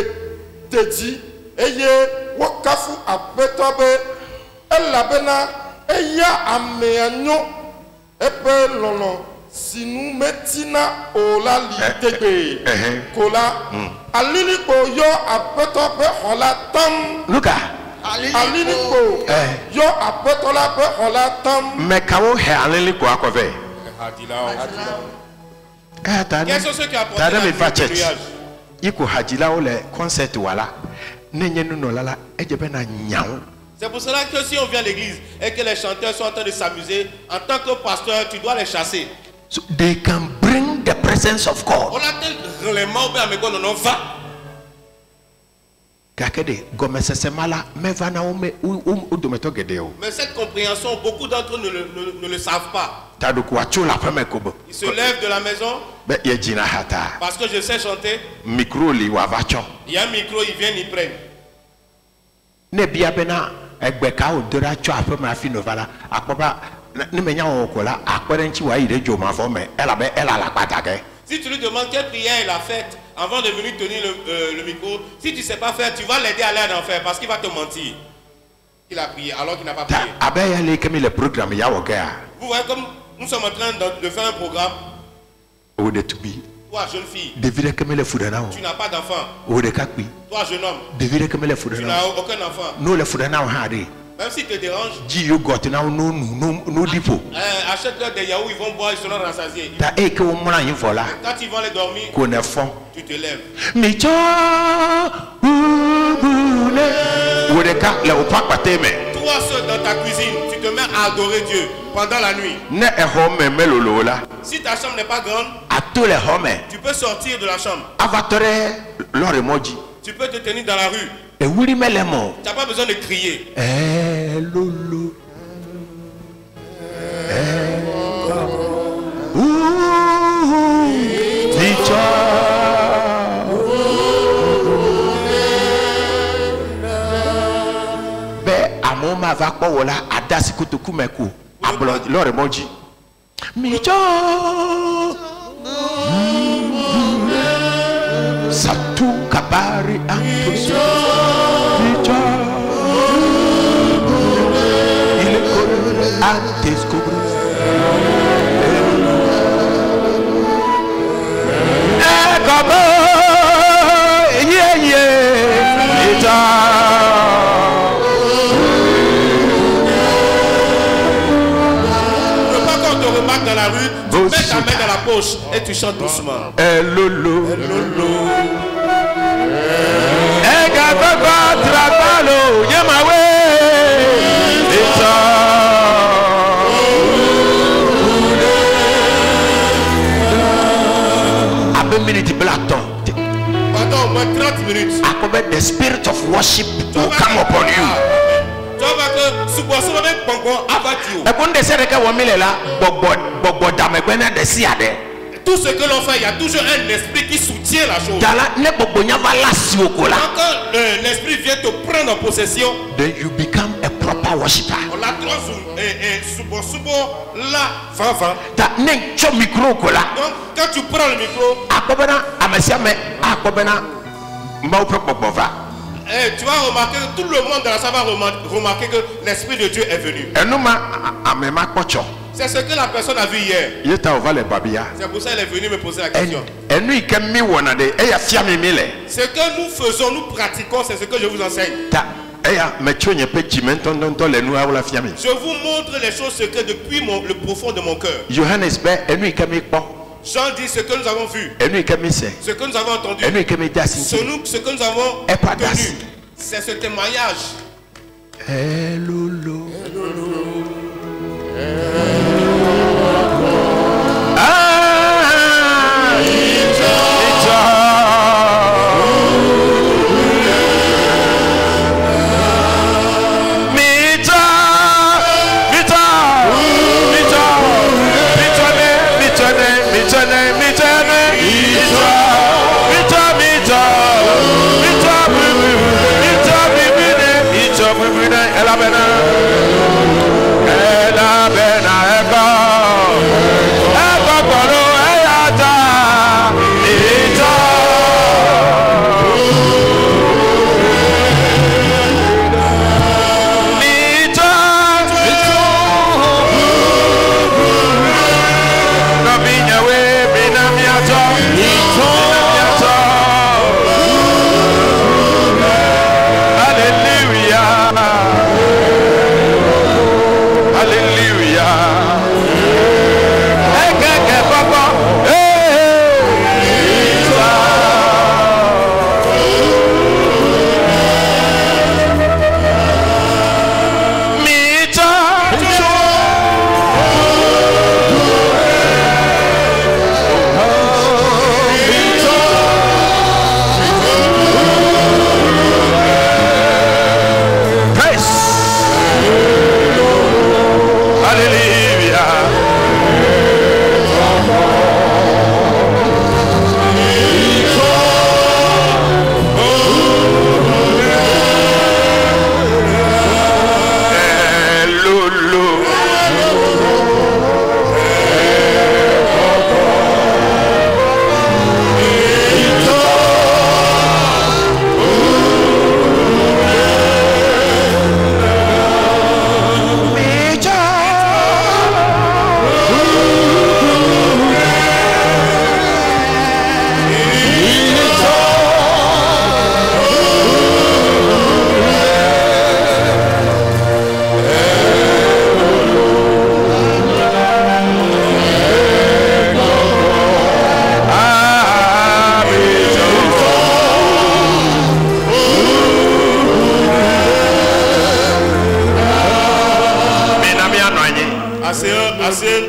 teji eye wokafu apeto be elabena eya ameanyo epe lolo sinu metina ola litegbe kola aliliko yo apeto be hola tam
luka
aliliko yo apeto la be hola tam
mekawo he aliliko akove
quels sont ceux qui apportent la grillage?
Iko hajilao le concert wala nenye nuno lala ejebena nyao.
C'est pour cela que si on vient à l'église et que les chanteurs sont en train de s'amuser, en tant que pasteur, tu dois les chasser.
So they can bring the presence of God.
On a les mains mais qu'on en va.
Kakede gomesese mala mevana ome udometo gedeo.
Mais cette compréhension, beaucoup d'entre eux ne le savent pas. Ils se lèvent de la maison parce que je sais chanter. Il y a un micro, ils viennent, ils prennent. Si tu lui demandes quelle prière il a faite avant de venir tenir le micro, si tu ne sais pas faire, tu vas l'aider à aller en enfer parce qu'il va te mentir. Il a prié alors qu'il n'a pas prié. Vous voyez comme nous sommes en train de faire un programme. Toi, jeune fille, tu n'as pas d'enfant. Toi, jeune homme, tu n'as aucun enfant. Même s'il te dérange, achète-leur des yaourts, ils vont boire, ils seront rassasiés. Quand ils vont aller dormir, tu te lèves. Toi seul dans ta cuisine, tu te mets à adorer Dieu pendant la nuit. Si ta chambre n'est pas grande, tu peux sortir de la chambre. Tu peux te tenir dans la rue. Tu n'as pas besoin de crier.
Satu kabari antus ile antes kubru
remarques dans la rue, tu mets ta main dans la poche et tu chantes doucement.
Lolo. Egababa trabalo yemawe. Minute blaton.
Pendant au moins 30 minutes.
The spirit of worship will come upon you.
Tout ce que l'on fait, il y a toujours un esprit qui soutient la chose. Quand l'esprit vient te prendre en possession,
then you become a proper worshiper.
on l'a
micro.
Donc quand tu prends le micro, tu vas remarquer que tout le monde dans la salle va remarquer que l'esprit de Dieu est venu. C'est ce que la personne a vu hier. C'est pour ça qu'elle est venue me poser la question. Ce que nous faisons, nous pratiquons, c'est ce que je vous enseigne. Je vous montre les choses secrètes depuis le profond de mon cœur. Jean dit ce que nous avons vu, ce que nous avons entendu, ce que nous avons connu. C'est ce témoignage.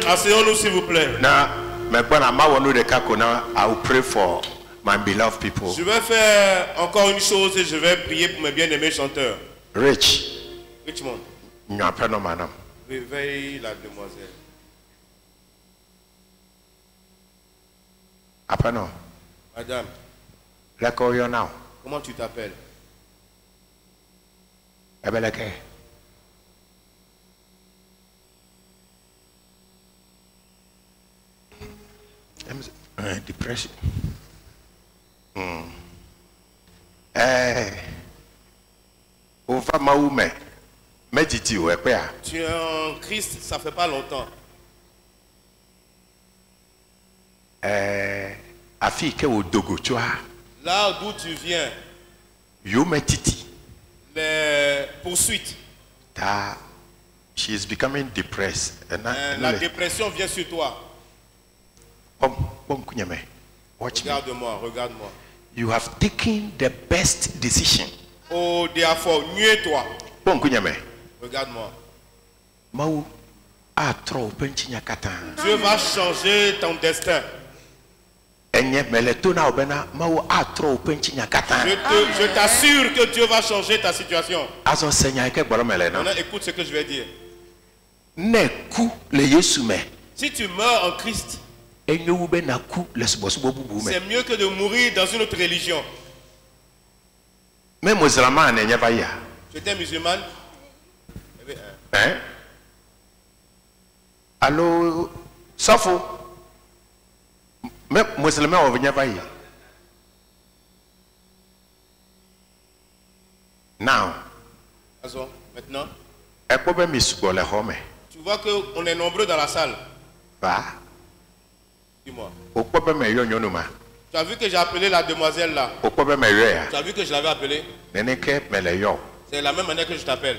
Asseyons-nous s'il vous plaît.
I will pray for my beloved people.
Je vais faire encore une chose et je vais prier pour mes bien-aimés chanteurs. Richmond. Réveille la demoiselle. Madame. Comment tu t'appelles?
Depression.
Tu es en Christ, ça fait pas longtemps. Là d'où tu viens,
les
les poursuites,
she is becoming depressed.
La dépression vient sur toi.
Watch me.
Regarde-moi, regarde-moi.
You have taken the best decision.
Oh, therefore, mieux toi.
Regarde-moi.
Dieu va changer ton destin. Je t'assure que Dieu va changer ta situation. Maintenant, écoute ce que je vais dire. Si tu meurs en Christ, c'est mieux que de mourir dans une autre religion. J'étais musulmane.
Hein? Allô, Safo? Même musulman, on vient pas. Now.
Maintenant.
Tu
vois qu'on est nombreux dans la salle.
Va.
Dis-moi.
Tu
as vu que j'ai appelé la demoiselle là. Tu as vu que je l'avais appelée. C'est la même manière que je t'appelle.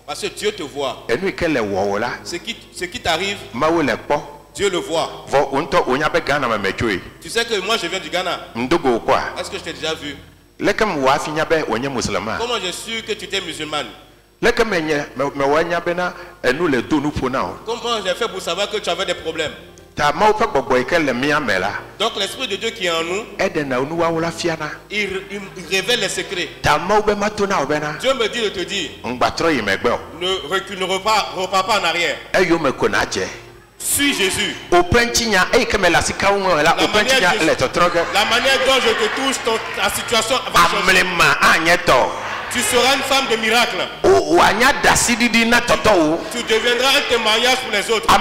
Parce que Dieu te voit. Ce qui t'arrive, Dieu le voit. Tu sais que moi je viens du Ghana. Est-ce que je t'ai déjà vu? Comment je suis que tu étais musulmane? Comment j'ai fait pour savoir que tu avais des problèmes? Donc l'Esprit de Dieu qui est en nous, il révèle les secrets. Dieu me dit de te dire, ne recule, ne repars pas en arrière. Suis Jésus. La manière dont je te touche, ta situation va changer. Tu seras une femme de miracle. Tu deviendras un témoignage pour les autres. Tous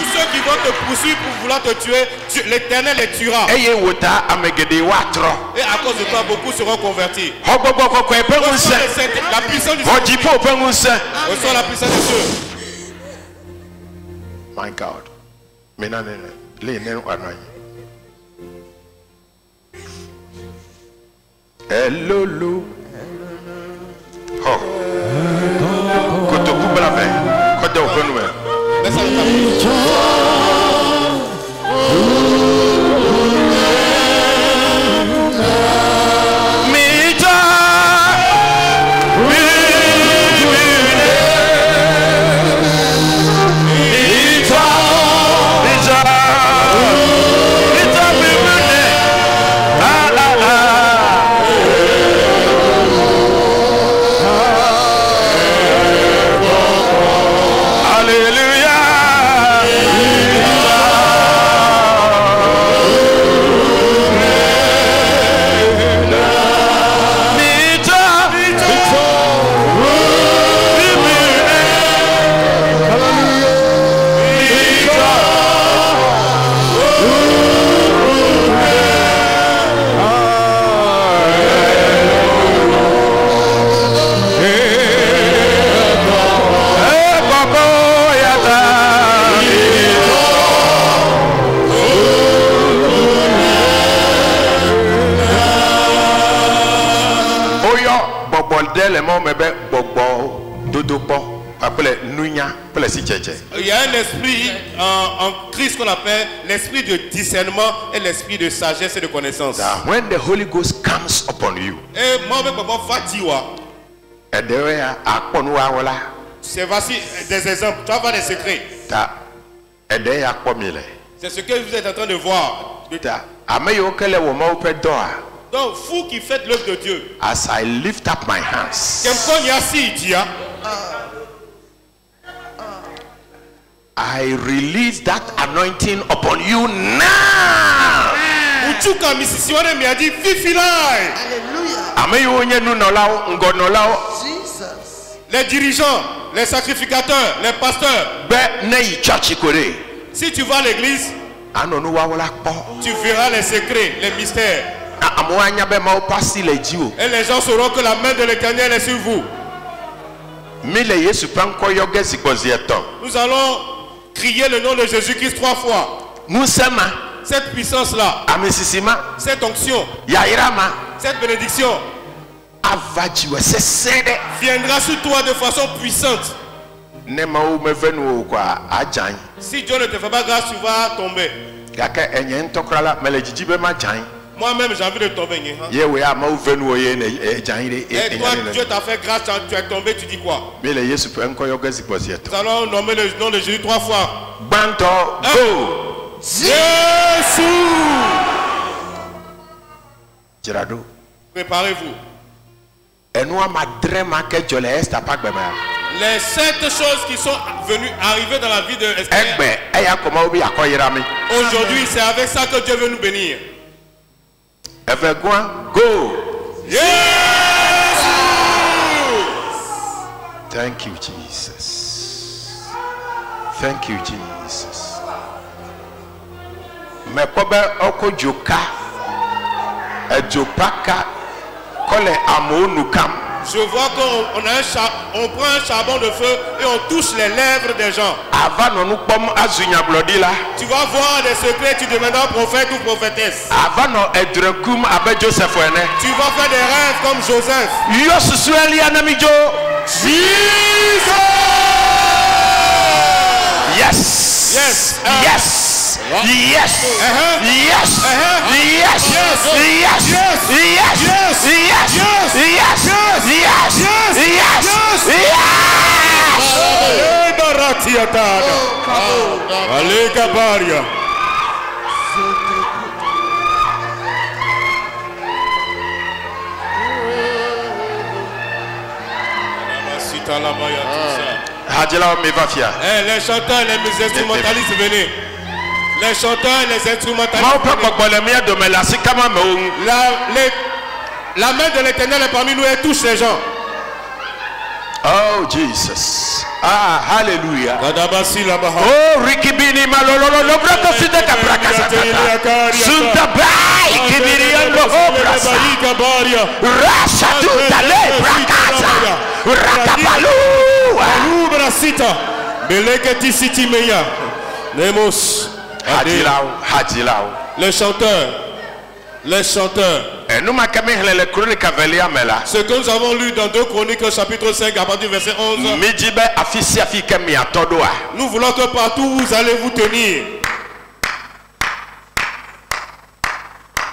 ceux qui vont te poursuivre pour vouloir te tuer, l'Éternel les tuera. Et à cause de toi, beaucoup seront convertis. La puissance du Seigneur. Reçois la puissance de Dieu.
My God. Hello, hello. Oh. Koto kubla be. Koto openwe.
Il y a un esprit en Christ qu'on appelle l'esprit de discernement et l'esprit de sagesse et de connaissance.
When the Holy Ghost comes upon you,
c'est voici des exemples. Tu vas voir des secrets. C'est ce que vous êtes en train de voir. Donc, vous qui faites l'œuvre de Dieu,
as I lift up my hands, I release that anointing upon you now.
Alléluia. Les dirigeants, les sacrificateurs, les pasteurs. Si tu vas à l'église, tu verras les secrets, les mystères. Et les gens sauront que la main de l'Éternel est sur vous. Nous allons crier le nom de Jésus-Christ 3 fois. Cette puissance-là, cette onction, cette bénédiction
avajiwe sesede
viendra sur toi de façon puissante.
ne mawo mevenu kwa ajan
Si Dieu ne te fait pas grâce, tu vas tomber.
gake enye ntokrala melejiji be ma jan
Moi-même, j'ai envie de tomber.
ye we a mawo venu ye ne jan ire
Et toi, Dieu t'a fait grâce, tu es tombé, tu dis quoi?
me le yesu pe enko yogezi posieto
Nous allons nommer le nom de Jésus 3 fois.
banto go
Jésus!
jirado
Préparez-vous.
enu amadre ma ke jole esta pagbema
Les 7 choses qui sont venues arriver dans la vie de Esther.
egbe eya koma obi akoyirami
Aujourd'hui, c'est avec ça que Dieu veut nous bénir.
evegwa go
Jésus!
thank you jesus thank you jesus me kobe okojoka ejopaka kole amonukam
Je vois qu'on prend un charbon de feu et on touche les lèvres des gens.
ava nonu kpom azunya blodila
Tu vas voir des secrets, tu demanderas prophète ou prophétesse.
ava no edrekum abe joseph ene
Tu vas faire des rêves comme Joseph.
yo susu eli anamijo
Jesus!
yes
Yes.
yes yes yes
Uh-huh.
yes
Uh-huh.
yes
Yes.
yes
Yes.
yes
Yes.
yes
Yes.
yes
Yes.
yes
Yes.
yes
Allez, Baratiatada. Allez, Gabaria.
hajila mevafia
Les chanteurs, les instrumentalistes, venez. Les chanteurs, les instrumentalistes.
mau pe
venez.
gbogbole mi adomela sikama me
La main de l'Éternel est parmi nous et touche les gens.
oh jesus ah hallelujah
Gadabasi Labaha.
oh rikibini malololo no brako sideka brakasa sunta bai kibiri yando obrasa rasa tutale brakasa rakabalu
Brasita. Beleketi City Meya. Nemos.
hajilao
Les chanteurs. Les chanteurs.
enuma kame hele kronika velia mela
Ce que nous avons lu dans 2 Chroniques chapitre 5 à partir du verset 11.
mijibe afisi afike mi atodoa
Nous voulons que partout où vous allez vous tenir.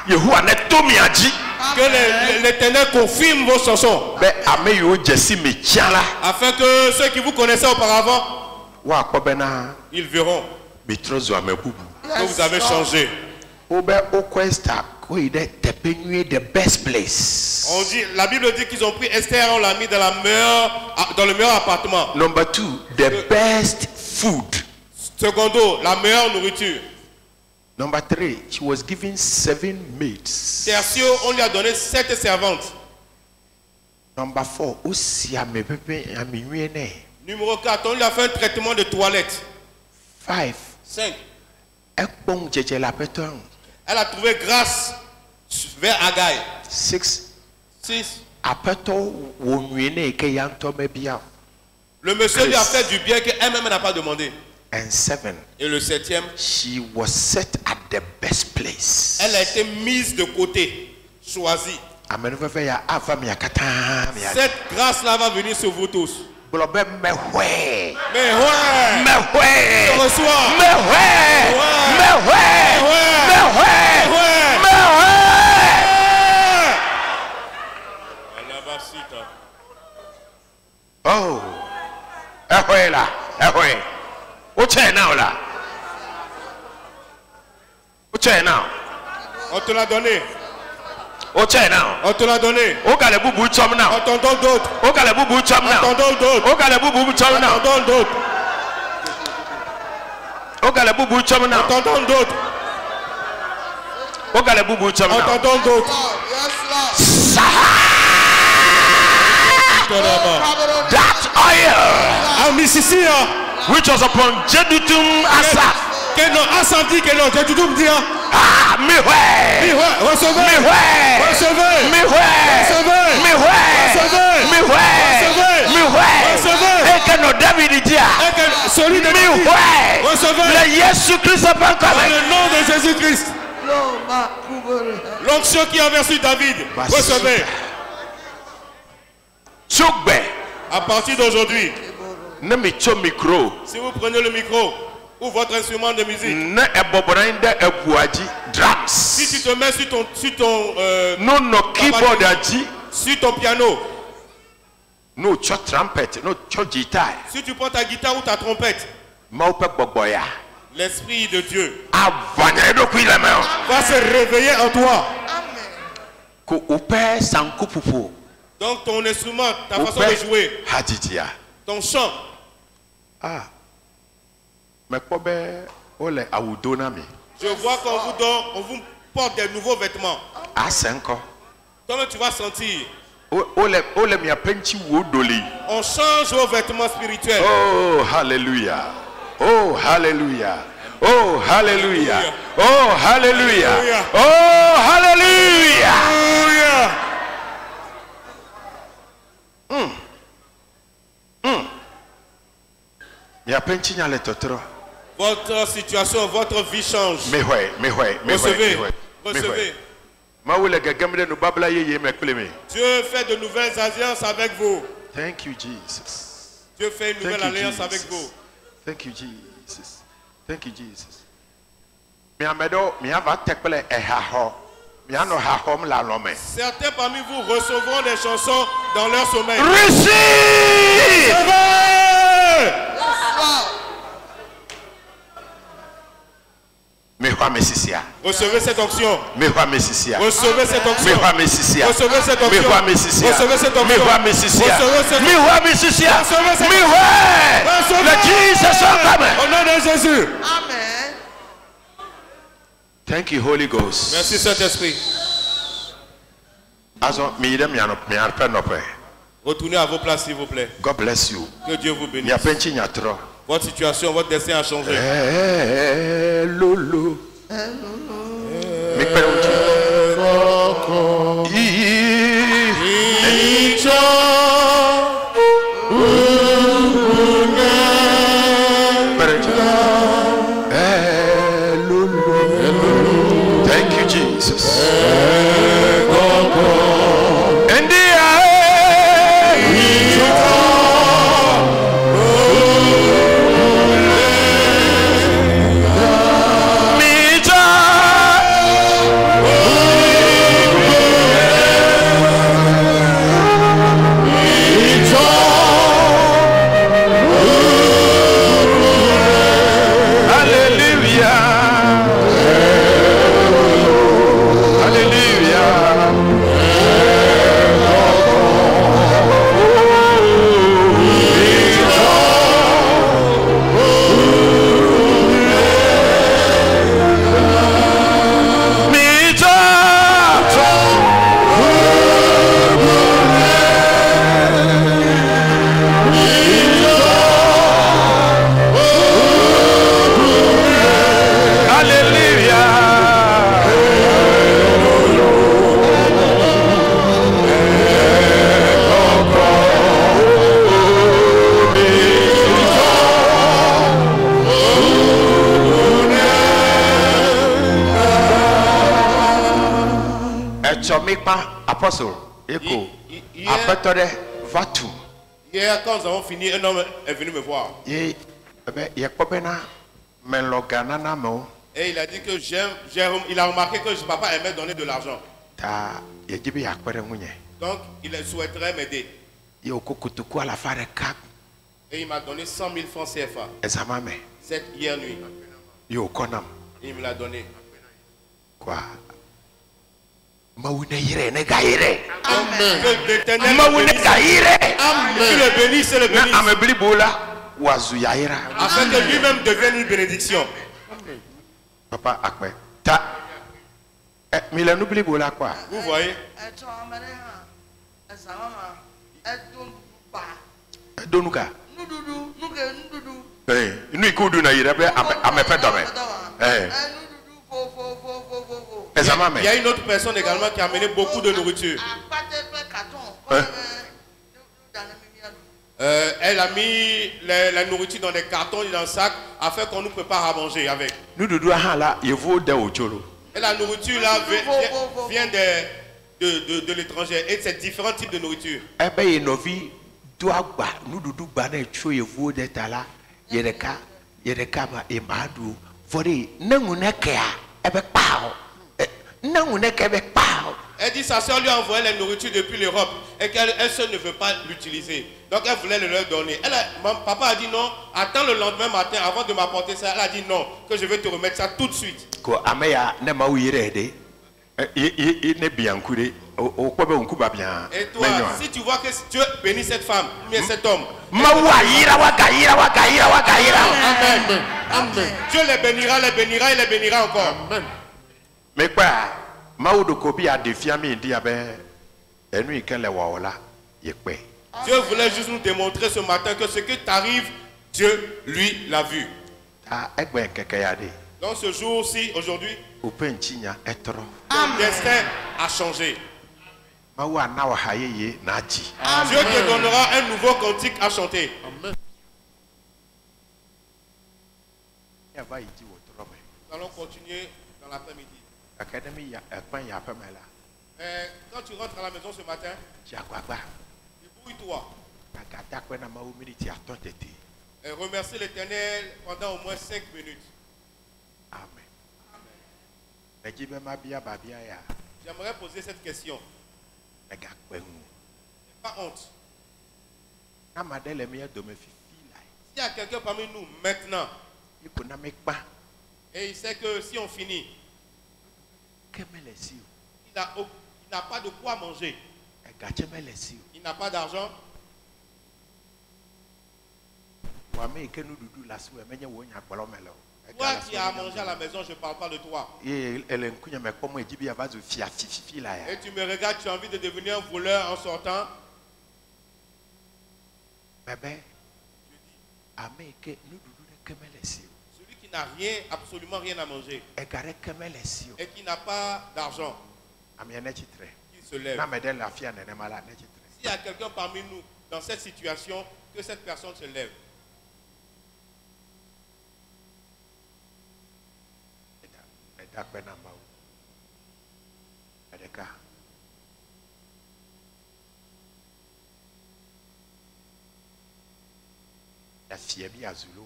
yehua ne tomi aji
Que l'Éternel confirme vos chansons.
be ame yo jesi mi chiala
Afin que ceux qui vous connaissaient auparavant,
wa kobena
ils verront
bitrozo amebubu
que vous avez changé.
obe okwesta koide tepenue the best place
On dit, la Bible dit qu'ils ont pris Esther, on l'a mis dans le meilleur appartement.
number 2 the best food
Secondo, la meilleure nourriture.
number 3 she was given 7 maids
Tertio, on lui a donné 7 servantes.
number 4 osi ame pepe aminue ne
Numéro 4, on lui a fait un traitement de toilette.
5
5.
ekpon jeje la peton
Elle a trouvé grâce vers Agaï.
6
6.
apeto wo nue ne ke yanto mebia
Le monsieur lui a fait du bien qu'elle-même n'a pas demandé.
and 7
Et le 7e,
she was set at the best place
elle a été mise de côté, choisie.
amen fefe ya ava mi akata mi
Cette grâce-là va venir sur vous tous.
blobe mehwe
Mais ouais,
mehwe
je reçois.
mehwe mehwe mehwe mehwe oh ehwe la ehwe uche now la uche now
On te l'a donné.
uche now
On te l'a donné.
ogale bubu chom now
Entendons d'autres.
ogale bubu chom now
Entendons d'autres.
ogale bubu chom now
Entendons d'autres.
ogale bubu chom now
Entendons d'autres.
ogale bubu chom now
Entendons d'autres.
that oil
Ah, Mississia.
which was upon Jeduthun Asaph
Que non, Asandi, que non, que tu dois me dire.
ah mihwe
Recevez.
mihwe
Recevez.
mihwe
Recevez.
mihwe
Recevez.
mihwe
Recevez.
mihwe
Recevez.
eke no David dia
Et que celui de
mihwe
Recevez.
le Yesu Christ
Dans
pankome
le nom de Jésus-Christ. L'onction qui a versé David. Recevez.
tsogbe
À partir d'aujourd'hui,
ne me tso micro
si vous prenez le micro ou votre instrument de musique,
ne ebobona inde ebuaji drums
si tu te mets sur ton
no no keyboard aji
sur ton piano,
no tso trumpet no tso guitar
si tu prends ta guitare ou ta trompette,
ma pe gbogboya
l'Esprit de Dieu
avanya do ku ile me
va se réveiller en toi.
ko upe sankupupu
Donc ton instrument, ta façon de jouer,
hadidia
ton chant.
ah me ko be ole awudo na mi
Je vois qu'on vous donne, on vous porte des nouveaux vêtements.
asenko
Comment tu vas sentir?
ole mi apenchi wo doli
On change vos vêtements spirituels.
oh hallelujah oh hallelujah oh hallelujah oh hallelujah oh hallelujah mi apenchi nya le totoro
Votre situation, votre vie change.
Recevez.
Dieu fait de nouvelles alliances avec vous.
Thank you, Jesus.
Dieu fait une nouvelle alliance avec vous.
Thank you, Jesus. Thank you, Jesus.
Certains parmi vous recevront des chansons dans leur sommeil.
Receive!
Recevez cette onction. Recevez cette onction.
Recevez cette onction.
Recevez cette onction. Recevez cette onction. Au nom de Jésus.
Amen.
Thank you, Holy Ghost.
Merci Saint-Esprit. Retournez à vos places s'il vous plaît.
God bless you.
Que Dieu vous bénisse. Votre situation, votre destin a changé.
Lolo. Thank you, Jesus. Apostle,
hier, quand nous avons fini, un homme est venu me voir. Et il a dit que il a remarqué que papa aimait donner de l'argent. Donc, il souhaiterait m'aider. Et il m'a donné 100 000 francs CFA. Cette hier nuit. Il me l'a donné.
Quoi?
Amen. Que l'Éternel le bénisse et le bénisse. Afin que lui-même devienne une bénédiction.
Papa, vous
voyez?
Il
y a une autre personne également qui a amené beaucoup de nourriture. Elle a mis la nourriture dans des cartons et dans un sac afin qu'on nous prépare à manger avec. Et la nourriture là vient de l'étranger. Et c'est différents types de nourriture.
Ebe ye novi do agba nududu gba na etso yevuwo de ta la yedeka ma emadu vori nengu nekea ebe kpao nengu neke ebe kpao.
Elle dit sa soeur lui a envoyé les nourritures depuis l'Europe et qu'elle seule ne veut pas l'utiliser. Donc elle voulait le leur donner. Papa a dit non, attends le lendemain matin avant de m'apporter ça. Elle a dit non, que je vais te remettre ça tout de suite.
Ko ameya ne ma uyire de ne biankure o ko be unkuba bien.
Et toi, si tu vois que Dieu bénit cette femme, mais cet homme,
mawa yira wa gaira.
Amen. Amen.
Dieu les bénira et les bénira encore.
Amen.
Mais quoi, Maoudou Kobi a défié mi dit et nous il le waola yekwe.
Dieu voulait juste nous démontrer ce matin que ce qui t'arrive, Dieu lui l'a vu.
Ah ekwe kekayade.
Donc ce jour-ci, aujourd'hui,
Upenchinya etro.
ton destin a changé.
Mawa na wa hayeye na ji.
Dieu te donnera un nouveau cantique à chanter.
Amen.
Ya va iti wotrome.
Nous allons continuer dans l'après-midi.
Académie ya ekpan ya pamela.
Quand tu rentres à la maison ce matin,
Jakwagba.
débrouille-toi
Na gata kwa na mawu minute atotete.
et remercie l'Éternel pendant au moins 5 minutes.
Amen. Najibe mabia babia ya.
J'aimerais poser cette question.
Naga kwengu.
N'aie pas honte.
Na madele mi do me fifi la.
S'il y a quelqu'un parmi nous maintenant,
Iko na mekpa.
et il sait que si on finit,
Kemele siu.
il n'a pas de quoi manger,
Egachemele siu.
il n'a pas d'argent,
Wame ke nududu la suwe menye wonya kolomelo.
toi qui as à manger à la maison, je ne parle pas de toi.
Et elle nkunya me komo ejibi avazu fia fifi la ya.
Et tu me regardes, tu as envie de devenir un voleur en sortant.
Bébé. Ame ke nududu de kemele siu.
Celui qui n'a rien, absolument rien à manger,
Egare kemele siu.
et qui n'a pas d'argent,
Ami ene chitre.
qui se lève.
Na medel la fia nene mala ne chitre.
S'il y a quelqu'un parmi nous dans cette situation, que cette personne se lève.
Eda kwena mau. Edeka. Ya fie bi azulu.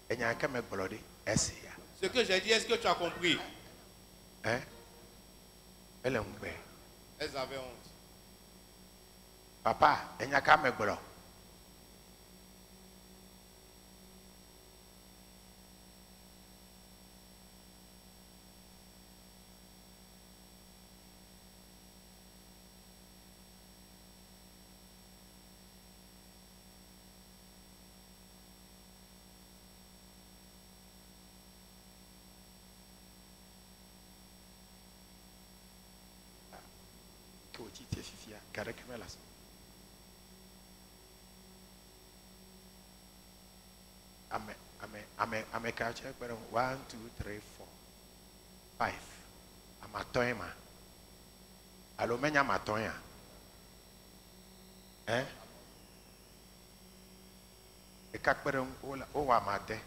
Enya ka me glode ese ya.
Ce que j'ai dit, est-ce que tu as compris?
Hein? Elle ngbe.
Elles avaient honte.
Papa, enya ka me gboro. Fifia, carré que me las. Ame catch it, but 1, 2, 3, 4, 5. Amatoima. Alomenya amatoya. Eh? E kakperem o wa mate.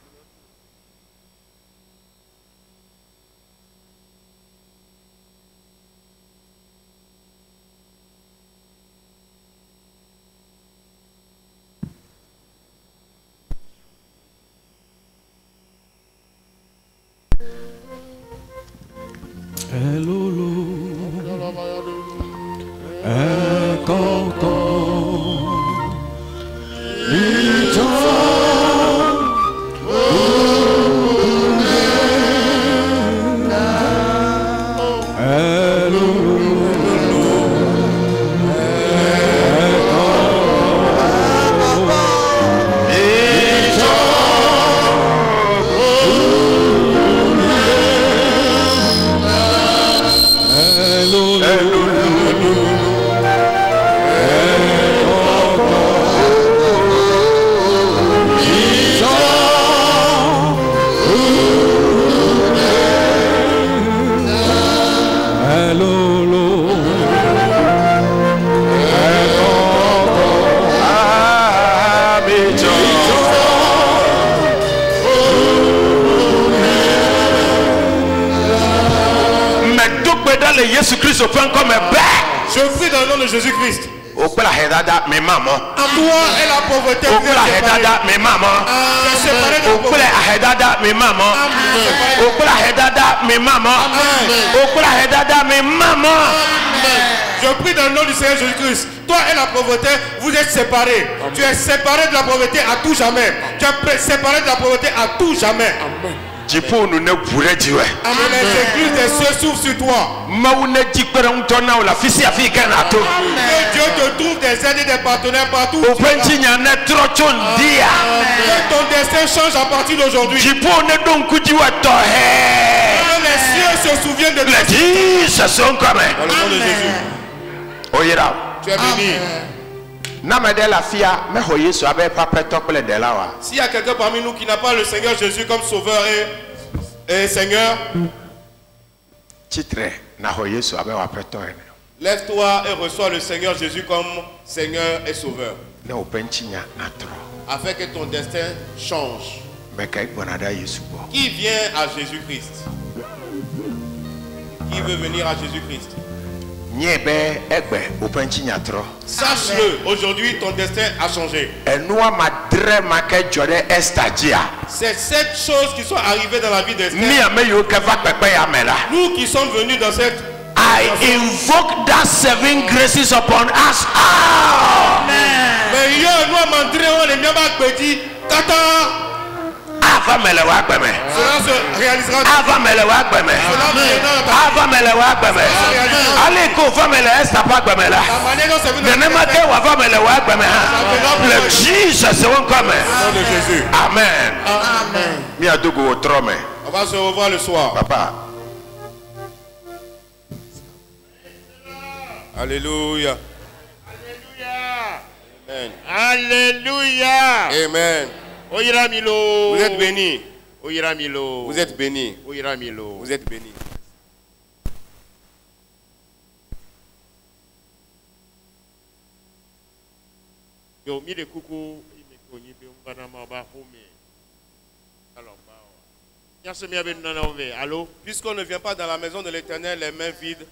Jésus Christ au point comme un père.
Je prie dans le nom de Jésus-Christ.
Au père Hedada, mes mamans.
À toi et la pauvreté.
Au père Hedada, mes mamans.
Tu es séparé de la
Au
pauvreté.
père Hedada, mes mamans. Au père Hedada, mes mamans. Au père Hedada, mes mamans.
Je prie dans le nom du Seigneur Jésus-Christ. Toi et la pauvreté, vous êtes séparés. Tu es séparé de la pauvreté à tout jamais. Tu es séparé de la pauvreté à tout jamais.
Jipo nous ne pourrait dire.
Amen. Les églises des cieux s'ouvrent sur toi. Que Dieu te trouve des aides et des partenaires partout.
Au point qu'il y en a trop de dire.
Que ton destin change à partir d'aujourd'hui.
Jipo ne donc coup du wato.
Que les cieux se souviennent de toi.
Les 10 sont comme.
Dans le nom de Jésus.
Oyera.
Tu es béni. S'il y a quelqu'un parmi nous qui n'a pas le Seigneur Jésus comme sauveur et Seigneur, lève-toi et reçois le Seigneur Jésus comme Seigneur et sauveur. Afin que ton destin change. Qui vient à Jésus-Christ? Qui veut venir à Jésus-Christ? Sache-le, aujourd'hui ton destin a changé. C'est cette chose qui sont arrivées dans la vie d'Esther. Nous qui sommes venus dans cette...
I invoke that 7 graces upon us all.
Mais yo, nous m'entraînons les miens petit kata. Cela se réalisera.
Amen.
On va se revoir le soir.
Papa.
Alléluia. Amen.
Alléluia.
Amen.
Oyiramilo.
Vous êtes bénis.
Oyiramilo.
Vous êtes bénis.
Oyiramilo.
Vous êtes bénis.
Yo mire kuku imeko nyibe ngana maba home. Alors ba. Nyasemi abe nana ove. Allô?
Puisqu'on ne vient pas dans la maison de l'Éternel les mains vides,